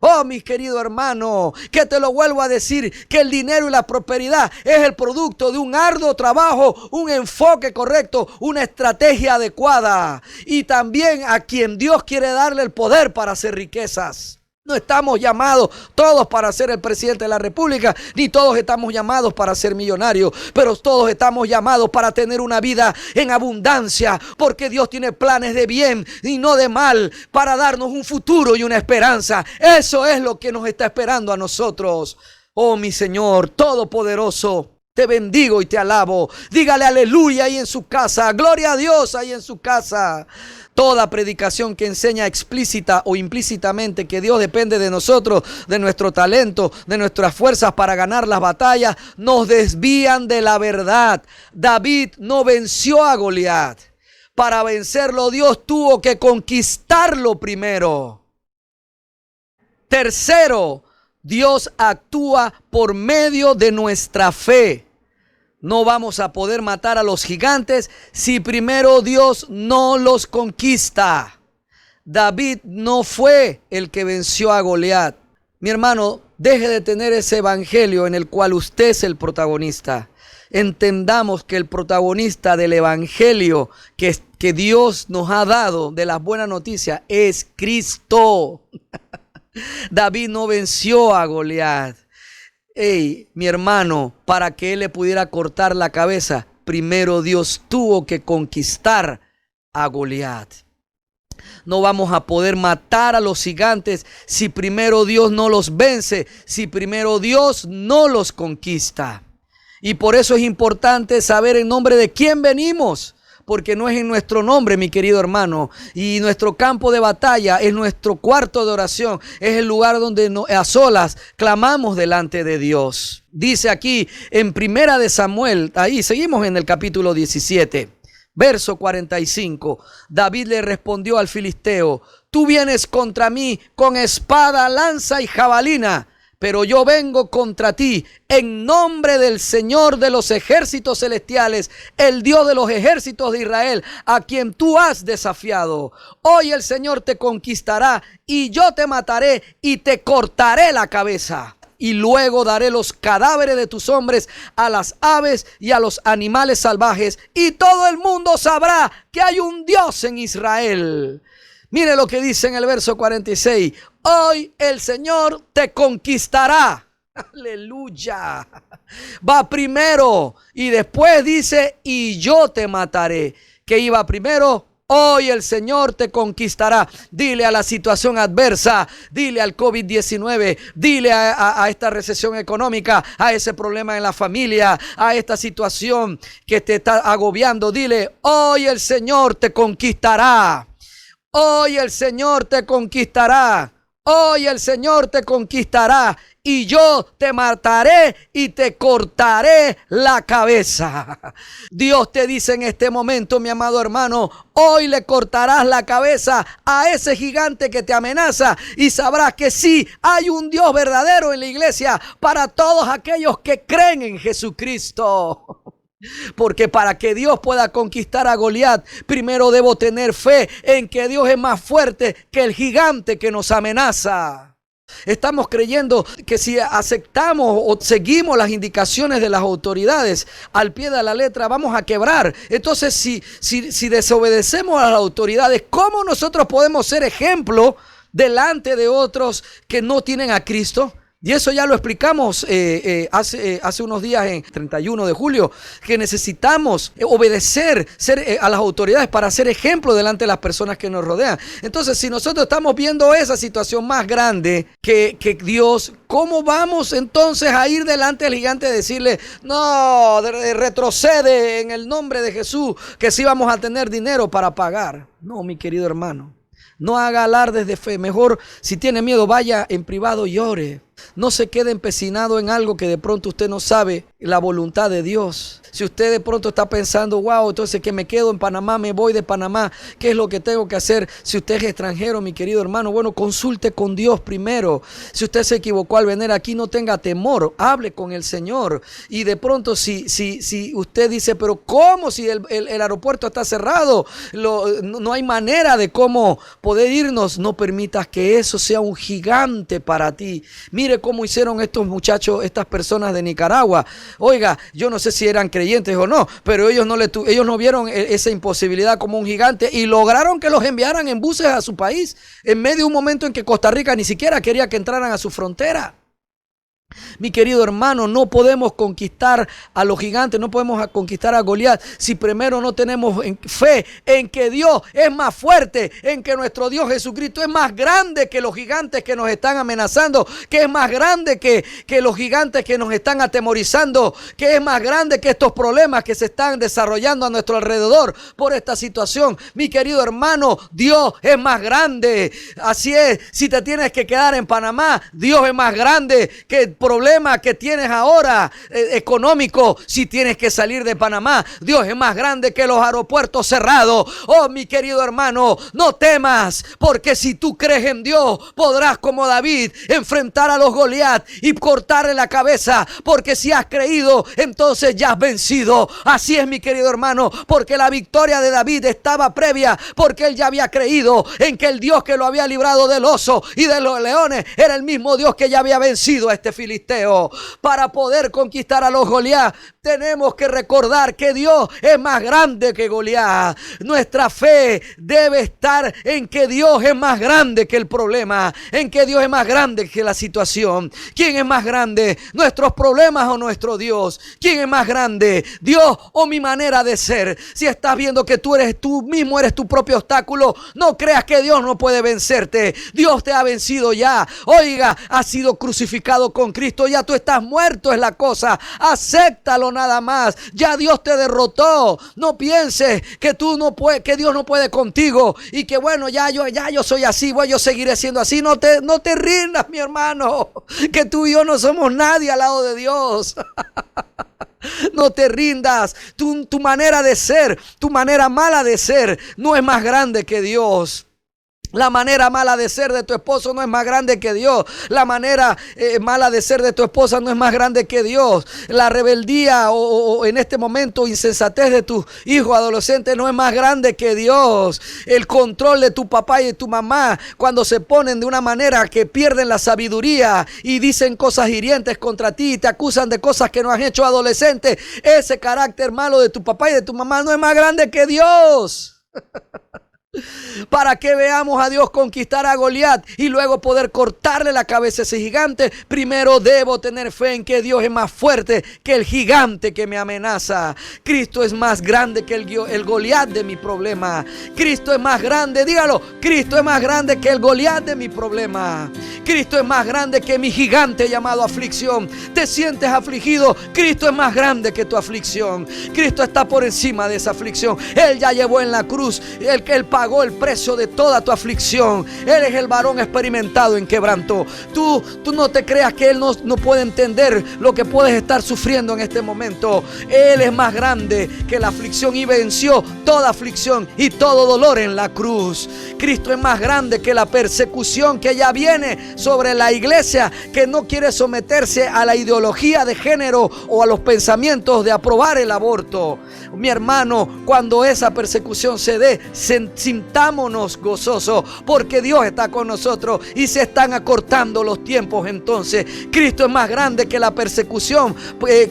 Oh, mis queridos hermanos, que te lo vuelvo a decir, que el dinero y la prosperidad es el producto de un arduo trabajo, un enfoque correcto, una estrategia adecuada, y también a quien Dios quiere darle el poder para hacer riquezas. No estamos llamados todos para ser el presidente de la República, ni todos estamos llamados para ser millonarios, pero todos estamos llamados para tener una vida en abundancia, porque Dios tiene planes de bien y no de mal, para darnos un futuro y una esperanza. Eso es lo que nos está esperando a nosotros. Oh, mi Señor Todopoderoso, te bendigo y te alabo. Dígale aleluya ahí en su casa, gloria a Dios ahí en su casa. Toda predicación que enseña explícita o implícitamente que Dios depende de nosotros, de nuestro talento, de nuestras fuerzas para ganar las batallas, nos desvían de la verdad. David no venció a Goliat. Para vencerlo, Dios tuvo que conquistarlo primero. Tercero, Dios actúa por medio de nuestra fe. No vamos a poder matar a los gigantes si primero Dios no los conquista. David no fue el que venció a Goliat. Mi hermano, deje de tener ese evangelio en el cual usted es el protagonista. Entendamos que el protagonista del evangelio que Dios nos ha dado, de las buenas noticias, es Cristo. David no venció a Goliat. Hey, mi hermano, para que él le pudiera cortar la cabeza, primero Dios tuvo que conquistar a Goliat. No vamos a poder matar a los gigantes si primero Dios no los vence, si primero Dios no los conquista. Y por eso es importante saber en nombre de quién venimos, porque no es en nuestro nombre, mi querido hermano. Y nuestro campo de batalla es nuestro cuarto de oración. Es el lugar donde a solas clamamos delante de Dios. Dice aquí en Primera de Samuel, ahí seguimos en el capítulo 17, verso 45. David le respondió al filisteo: tú vienes contra mí con espada, lanza y jabalina, pero yo vengo contra ti en nombre del Señor de los ejércitos celestiales, el Dios de los ejércitos de Israel, a quien tú has desafiado. Hoy el Señor te conquistará y yo te mataré y te cortaré la cabeza. Y luego daré los cadáveres de tus hombres a las aves y a los animales salvajes, y todo el mundo sabrá que hay un Dios en Israel. Mire lo que dice en el verso 46. Hoy el Señor te conquistará. Aleluya. Va primero y después dice: y yo te mataré. ¿Qué iba primero? Hoy el Señor te conquistará. Dile a la situación adversa, dile al COVID-19, dile a esta recesión económica, a ese problema en la familia, a esta situación que te está agobiando. Dile: hoy el Señor te conquistará. Hoy el Señor te conquistará. Hoy el Señor te conquistará y yo te mataré y te cortaré la cabeza. Dios te dice en este momento, mi amado hermano, hoy le cortarás la cabeza a ese gigante que te amenaza y sabrás que sí, hay un Dios verdadero en la iglesia para todos aquellos que creen en Jesucristo. Porque para que Dios pueda conquistar a Goliat, primero debo tener fe en que Dios es más fuerte que el gigante que nos amenaza. Estamos creyendo que si aceptamos o seguimos las indicaciones de las autoridades al pie de la letra, vamos a quebrar. Entonces, si desobedecemos a las autoridades, ¿cómo nosotros podemos ser ejemplo delante de otros que no tienen a Cristo? Y eso ya lo explicamos hace unos días, en 31 de julio, que necesitamos obedecer a las autoridades para ser ejemplo delante de las personas que nos rodean. Entonces, si nosotros estamos viendo esa situación más grande que Dios, ¿cómo vamos entonces a ir delante del gigante y decirle: no, retrocede en el nombre de Jesús, que sí vamos a tener dinero para pagar? No, mi querido hermano, no haga alardes de fe. Mejor, si tiene miedo, vaya en privado y ore. No se quede empecinado en algo que de pronto usted no sabe la voluntad de Dios. Si usted de pronto está pensando: wow, entonces que me quedo en Panamá, me voy de Panamá, ¿qué es lo que tengo que hacer? Si usted es extranjero, mi querido hermano, bueno, consulte con Dios primero. Si usted se equivocó al venir aquí, no tenga temor, hable con el Señor. Y de pronto si usted dice: pero ¿cómo? Si el aeropuerto está cerrado, no hay manera de cómo poder irnos. No permitas que eso sea un gigante para ti. Mira Mire cómo hicieron estos muchachos, estas personas de Nicaragua. Oiga, yo no sé si eran creyentes o no, pero ellos no vieron esa imposibilidad como un gigante y lograron que los enviaran en buses a su país en medio de un momento en que Costa Rica ni siquiera quería que entraran a su frontera. Mi querido hermano, no podemos conquistar a los gigantes, no podemos conquistar a Goliat si primero no tenemos fe en que Dios es más fuerte, en que nuestro Dios Jesucristo es más grande que los gigantes que nos están amenazando, que es más grande que los gigantes que nos están atemorizando, que es más grande que estos problemas que se están desarrollando a nuestro alrededor por esta situación. Mi querido hermano, Dios es más grande. Así es, si te tienes que quedar en Panamá, Dios es más grande que el problema que tienes ahora económico. Si tienes que salir de Panamá, Dios es más grande que los aeropuertos cerrados. Oh, mi querido hermano, no temas, porque si tú crees en Dios, podrás como David enfrentar a los Goliat y cortarle la cabeza, porque si has creído, entonces ya has vencido. Así es, mi querido hermano, porque la victoria de David estaba previa, porque él ya había creído en que el Dios que lo había librado del oso y de los leones era el mismo Dios que ya había vencido a este filisteo. Para poder conquistar a los Goliat, tenemos que recordar que Dios es más grande que Goliat. Nuestra fe debe estar en que Dios es más grande que el problema, en que Dios es más grande que la situación. ¿Quién es más grande? ¿Nuestros problemas o nuestro Dios? ¿Quién es más grande? ¿Dios o mi manera de ser? Si estás viendo que tú mismo eres tu propio obstáculo, no creas que Dios no puede vencerte. Dios te ha vencido ya. Oiga, has sido crucificado con Cristo, ya tú estás muerto, es la cosa. Acéptalo nada más. Ya Dios te derrotó. No pienses que tú no puedes, que Dios no puede contigo y que bueno, ya yo soy así, yo seguiré siendo así. No te rindas, mi hermano, que tú y yo no somos nadie al lado de Dios. No te rindas. Tu manera de ser, tu manera mala de ser no es más grande que Dios. La manera mala de ser de tu esposo no es más grande que Dios. La manera mala de ser de tu esposa no es más grande que Dios. La rebeldía o en este momento insensatez de tus hijos adolescentes no es más grande que Dios. El control de tu papá y de tu mamá cuando se ponen de una manera que pierden la sabiduría y dicen cosas hirientes contra ti y te acusan de cosas que no has hecho adolescente. Ese carácter malo de tu papá y de tu mamá no es más grande que Dios. Para que veamos a Dios conquistar a Goliat y luego poder cortarle la cabeza a ese gigante, primero debo tener fe en que Dios es más fuerte que el gigante que me amenaza. Cristo es más grande que el Goliat de mi problema. Cristo es más grande, dígalo, Cristo es más grande que el Goliat de mi problema. Cristo es más grande que mi gigante llamado aflicción. ¿Te sientes afligido? Cristo es más grande que tu aflicción. Cristo está por encima de esa aflicción. Él ya llevó en la cruz, Él pagó el precio de toda tu aflicción. Él es el varón experimentado en quebranto. Tú no te creas que Él no puede entender lo que puedes estar sufriendo en este momento. Él es más grande que la aflicción y venció toda aflicción y todo dolor en la cruz. Cristo es más grande que la persecución que ya viene sobre la iglesia que no quiere someterse a la ideología de género o a los pensamientos de aprobar el aborto. Mi hermano, cuando esa persecución se dé, sintámonos gozosos porque Dios está con nosotros y se están acortando los tiempos. Entonces Cristo es más grande que la persecución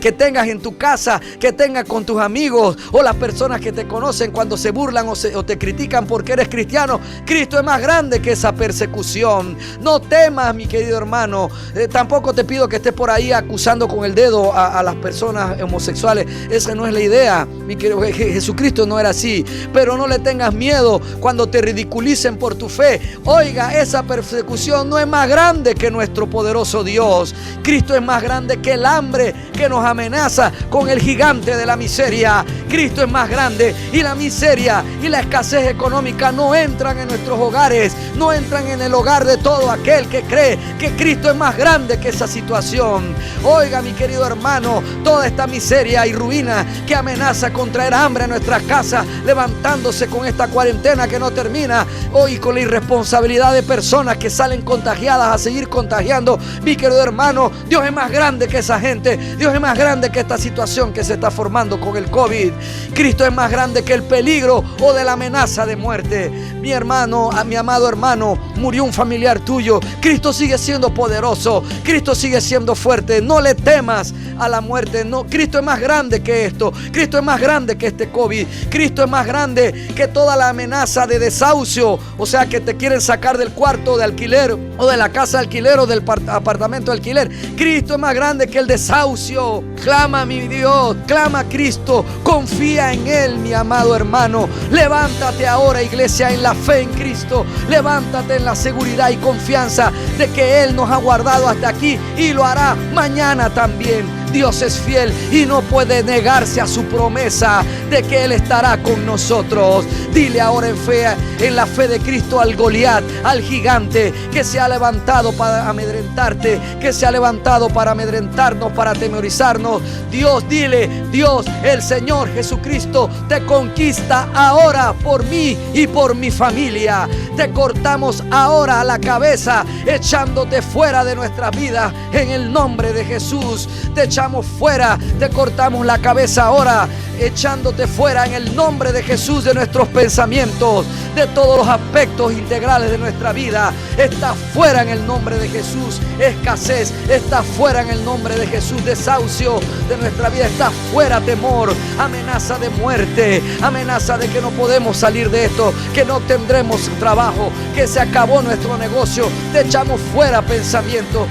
que tengas en tu casa, que tengas con tus amigos o las personas que te conocen cuando se burlan o te critican porque eres cristiano. Cristo es más grande que esa persecución. No temas, mi querido hermano. Tampoco te pido que estés por ahí acusando con el dedo a las personas homosexuales. Esa no es la idea, mi querido. Jesucristo no era así. Pero no le tengas miedo cuando te ridiculicen por tu fe. Oiga, esa persecución no es más grande que nuestro poderoso Dios. Cristo es más grande que el hambre que nos amenaza con el gigante de la miseria. Cristo es más grande y la miseria y la escasez económica no entran en nuestros hogares, no entran en el hogar de todo aquel que cree que Cristo es más grande que esa situación. Oiga, mi querido hermano, toda esta miseria y ruina que amenaza con traer hambre a nuestras casas, levantándose con esta cuarentena, cuarentena que no termina, hoy con la irresponsabilidad de personas que salen contagiadas a seguir contagiando. Mi querido hermano, Dios es más grande que esa gente. Dios es más grande que esta situación que se está formando con el COVID. Cristo es más grande que el peligro o de la amenaza de muerte. Mi hermano, a mi amado hermano, murió un familiar tuyo. Cristo sigue siendo poderoso. Cristo sigue siendo fuerte. No le temas a la muerte. No, Cristo es más grande que esto. Cristo es más grande que este COVID. Cristo es más grande que toda la amenaza de desahucio. O sea, que te quieren sacar del cuarto de alquiler o de la casa de alquiler o del apartamento de alquiler. Cristo es más grande que el desahucio. Clama a mi Dios, clama a Cristo, confía en Él, mi amado hermano. Levántate ahora, iglesia, en la fe en Cristo. Levántate en la seguridad y confianza de que Él nos ha guardado hasta aquí y lo hará mañana también. Dios es fiel y no puede negarse a su promesa de que Él estará con nosotros. Dile ahora en la fe de Cristo al Goliat, al gigante que se ha levantado para amedrentarte, que se ha levantado para amedrentarnos, para atemorizarnos. Dios, dile, Dios, el Señor Jesucristo te conquista ahora por mí y por mi familia. Te cortamos ahora la cabeza, echándote fuera de nuestra vida en el nombre de Jesús. Te echamos fuera, te cortamos la cabeza ahora, echándote fuera en el nombre de Jesús de nuestros pensamientos, de todos los aspectos integrales de nuestra vida. Está fuera en el nombre de Jesús escasez, está fuera en el nombre de Jesús desahucio de nuestra vida, está fuera temor, amenaza de muerte, amenaza de que no podemos salir de esto, que no tendremos trabajo, que se acabó nuestro negocio. Te echamos fuera pensamiento.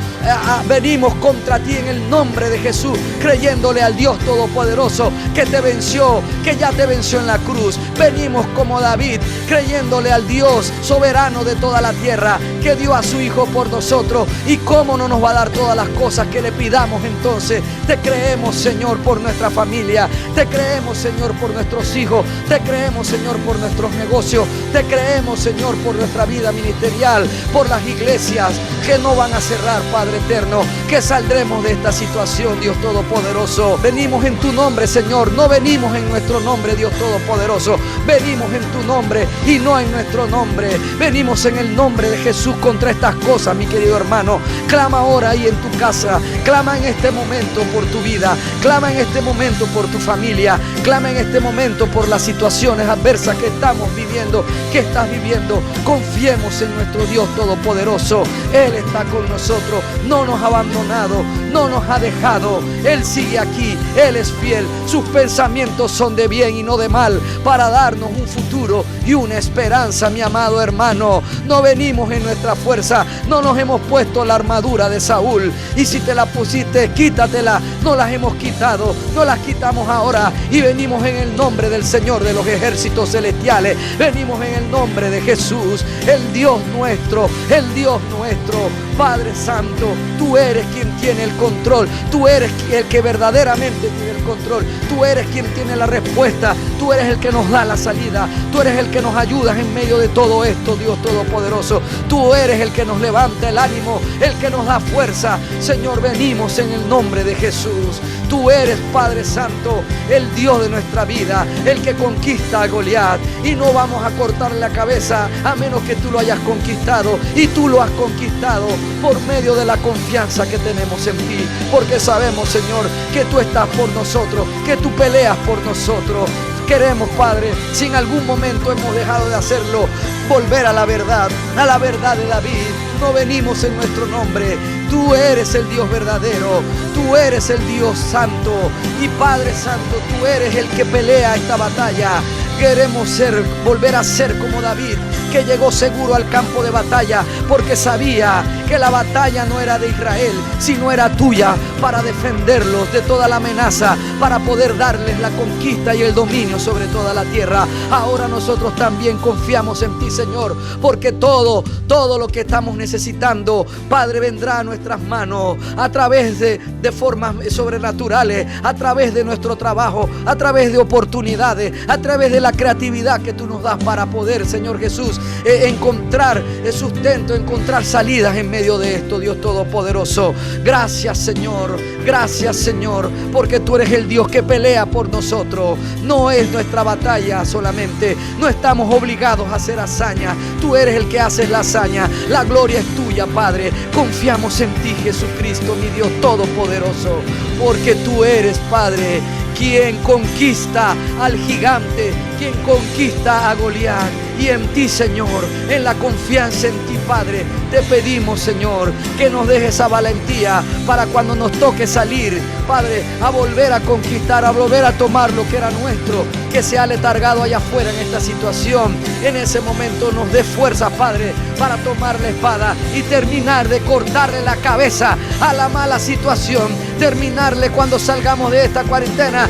Venimos contra ti en el nombre de Jesús, creyéndole al Dios Todopoderoso que te venció, que ya te venció en la cruz. Venimos como David, creyéndole al Dios soberano de toda la tierra, que dio a su Hijo por nosotros. Y cómo no nos va a dar todas las cosas que le pidamos. Entonces te creemos, Señor, por nuestra familia. Te creemos, Señor, por nuestros hijos. Te creemos, Señor, por nuestros negocios. Te creemos, Señor, por nuestra vida ministerial, por las iglesias que no van a cerrar, Padre eterno, que saldremos de esta situación, Dios Todopoderoso. Venimos en tu nombre, Señor, no venimos en nuestro nombre, Dios Todopoderoso. Venimos en tu nombre y no en nuestro nombre. Venimos en el nombre de Jesús contra estas cosas, mi querido hermano. Clama ahora ahí en tu casa, clama en este momento por tu vida, clama en este momento por tu familia, clama en este momento por las situaciones adversas que estamos viviendo, que estás viviendo. Confiemos en nuestro Dios Todopoderoso. Él está con nosotros, no nos ha abandonado, no nos ha dejado. Él sigue aquí, Él es fiel. Sus pensamientos son de bien y no de mal, para darnos un futuro y una esperanza, mi amado hermano. No venimos en nuestra fuerza, no nos hemos puesto la armadura de Saúl. Y si te la pusiste, quítatela. No las hemos quitado, no las quitamos ahora. Y venimos en el nombre del Señor de los ejércitos celestiales. Venimos en el nombre de Jesús, el Dios nuestro, el Dios nuestro. Padre Santo, tú eres quien tiene el control. Tú eres el que verdaderamente tiene el control. Tú eres quien tiene la respuesta. Tú eres el que nos da la salida. Tú eres el que nos ayuda en medio de todo esto, Dios Todopoderoso. Tú eres el que nos levanta el ánimo, el que nos da fuerza. Señor, venimos en el nombre de Jesús. Tú eres, Padre Santo, el Dios de nuestra vida, el que conquista a Goliat. Y no vamos a cortarle la cabeza a menos que tú lo hayas conquistado. Y tú lo has conquistado por medio de la confianza que tenemos en ti. Porque sabemos, Señor, que tú estás por nosotros, que tú peleas por nosotros. Queremos, Padre, si en algún momento hemos dejado de hacerlo, volver a la verdad de David. No venimos en nuestro nombre. Tú eres el Dios verdadero, tú eres el Dios santo. Y Padre Santo, tú eres el que pelea esta batalla. Queremos volver a ser como David, que llegó seguro al campo de batalla, porque sabía que la batalla no era de Israel, sino era tuya, para defenderlos de toda la amenaza, para poder darles la conquista y el dominio sobre toda la tierra. Ahora nosotros también confiamos en ti, Señor, porque todo lo que estamos necesitando, Padre, vendrá a nuestras manos a través de formas sobrenaturales, a través de nuestro trabajo, a través de oportunidades, a través de la creatividad que tú nos das para poder, Señor Jesús, encontrar sustento, encontrar salidas en medio de esto, Dios Todopoderoso. Gracias, Señor, porque tú eres el Dios que pelea por nosotros. No es nuestra batalla solamente, permanente. No estamos obligados a hacer hazaña. Tú eres el que haces la hazaña. La gloria es tuya, Padre. Confiamos en ti, Jesucristo, mi Dios todopoderoso, porque tú eres, Padre, quien conquista al gigante, quien conquista a Goliat. Y en ti, Señor, en la confianza en ti, Padre, te pedimos, Señor, que nos dejes esa valentía para cuando nos toque salir, Padre, a volver a conquistar, a volver a tomar lo que era nuestro, que se ha letargado allá afuera en esta situación. En ese momento nos dé fuerza, Padre, para tomar la espada y terminar de cortarle la cabeza a la mala situación. Terminarle cuando salgamos de esta cuarentena,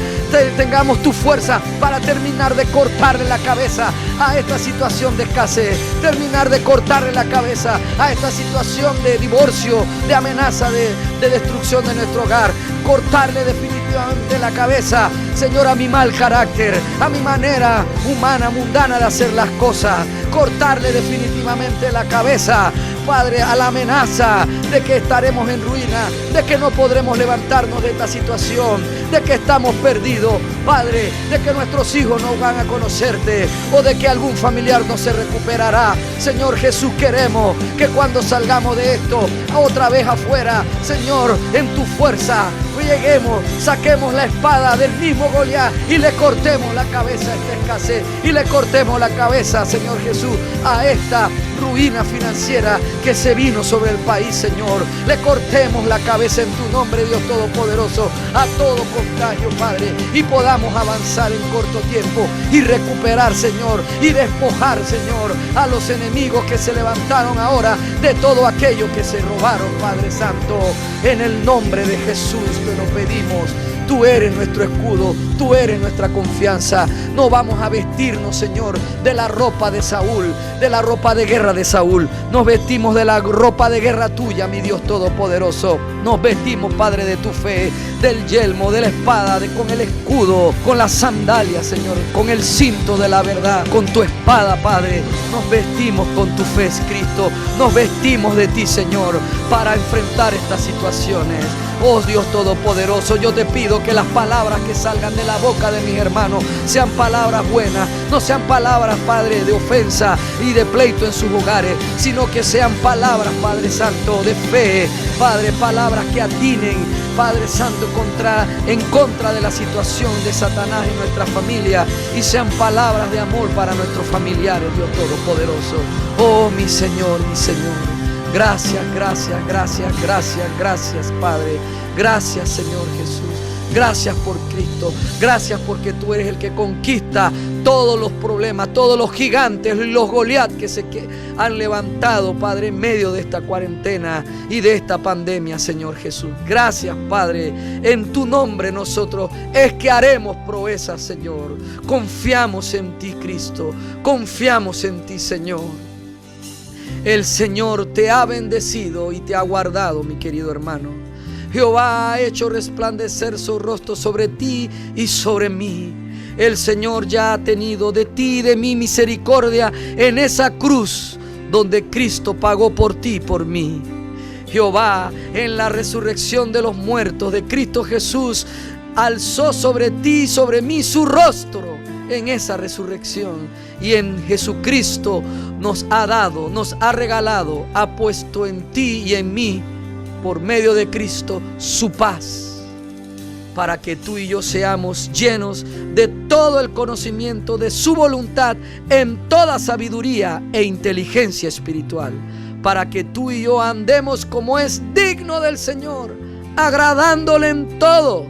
tengamos tu fuerza para terminar de cortarle la cabeza a esta situación de escasez, terminar de cortarle la cabeza a esta situación de divorcio, de amenaza de destrucción de nuestro hogar, cortarle definitivamente la cabeza, Señor, a mi mal carácter, a mi manera humana, mundana de hacer las cosas, cortarle definitivamente la cabeza, Padre, a la amenaza de que estaremos en ruina, de que no podremos levantarnos de esta situación, de que estamos perdidos, Padre, de que nuestros hijos no van a conocerte o de que algún familiar no se recuperará. Señor Jesús, queremos que cuando salgamos de esto, otra vez afuera, Señor, en tu fuerza, lleguemos, saquemos la espada del mismo Goliat y le cortemos la cabeza a esta escasez y le cortemos la cabeza, Señor Jesús, a esta ruina financiera que se vino sobre el país, Señor. Le cortemos la cabeza en tu nombre, Dios Todopoderoso, a todo contagio, Padre, y podamos avanzar en corto tiempo y recuperar, Señor, y despojar, Señor, a los enemigos que se levantaron ahora de todo aquello que se robaron, Padre Santo. En el nombre de Jesús te lo pedimos. Tú eres nuestro escudo, tú eres nuestra confianza. No vamos a vestirnos, Señor, de la ropa de Saúl, de la ropa de guerra de Saúl. Nos vestimos de la ropa de guerra tuya, mi Dios Todopoderoso. Nos vestimos, Padre, de tu fe, del yelmo, de la espada, con el escudo, con las sandalias, Señor, con el cinto de la verdad, con tu espada, Padre. Nos vestimos con tu fe, Cristo. Nos vestimos de ti, Señor, para enfrentar estas situaciones. Oh Dios Todopoderoso, yo te pido que las palabras que salgan de la boca de mis hermanos sean palabras buenas, no sean palabras, Padre, de ofensa y de pleito en sus hogares, sino que sean palabras, Padre Santo, de fe, Padre, palabras que atinen, Padre Santo, en contra de la situación de Satanás en nuestra familia, y sean palabras de amor para nuestros familiares, Dios Todopoderoso. Oh mi Señor, gracias, gracias, gracias, gracias, gracias, Padre. Gracias, Señor Jesús. Gracias por Cristo. Gracias porque tú eres el que conquista todos los problemas, todos los gigantes, los Goliat que se han levantado, Padre, en medio de esta cuarentena y de esta pandemia, Señor Jesús. Gracias, Padre. En tu nombre nosotros es que haremos proezas, Señor. Confiamos en ti, Cristo. Confiamos en ti, Señor. El Señor te ha bendecido y te ha guardado, mi querido hermano. Jehová ha hecho resplandecer su rostro sobre ti y sobre mí. El Señor ya ha tenido de ti y de mí misericordia en esa cruz donde Cristo pagó por ti y por mí. Jehová, en la resurrección de los muertos de Cristo Jesús, alzó sobre ti y sobre mí su rostro en esa resurrección, y en Jesucristo nos ha dado, nos ha regalado, ha puesto en ti y en mí, por medio de Cristo, su paz, para que tú y yo seamos llenos de todo el conocimiento de su voluntad en toda sabiduría e inteligencia espiritual, para que tú y yo andemos como es digno del Señor, agradándole en todo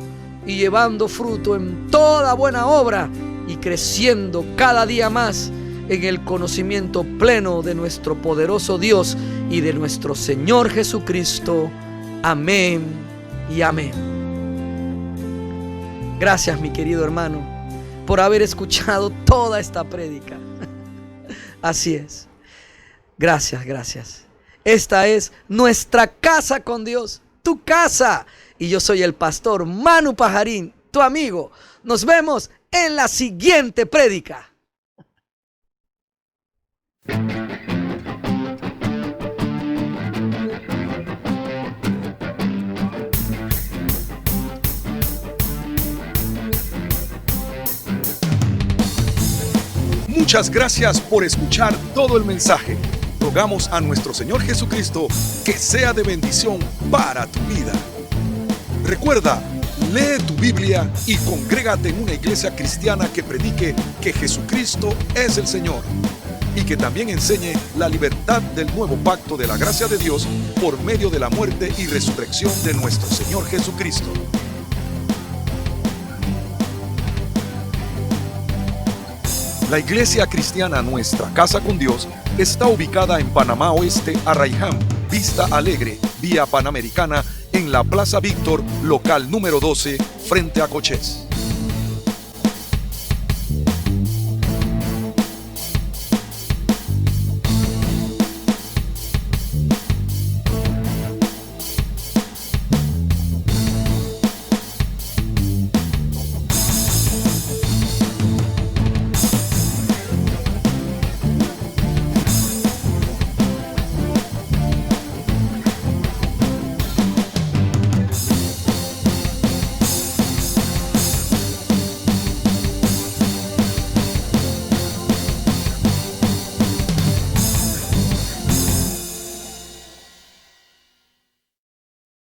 y llevando fruto en toda buena obra, y creciendo cada día más en el conocimiento pleno de nuestro poderoso Dios y de nuestro Señor Jesucristo. Amén y amén. Gracias, mi querido hermano, por haber escuchado toda esta prédica. Así es. Gracias, gracias. Esta es nuestra casa con Dios, tu casa. Y yo soy el pastor Manu Pajarín, tu amigo. Nos vemos en la siguiente prédica. Muchas gracias por escuchar todo el mensaje. Rogamos a nuestro Señor Jesucristo que sea de bendición para tu vida. Recuerda, lee tu Biblia y congrégate en una iglesia cristiana que predique que Jesucristo es el Señor y que también enseñe la libertad del nuevo pacto de la gracia de Dios por medio de la muerte y resurrección de nuestro Señor Jesucristo. La iglesia cristiana Nuestra Casa con Dios está ubicada en Panamá Oeste, Arraiján, Vista Alegre, Vía Panamericana, en la Plaza Víctor, local número 12, frente a Cochés.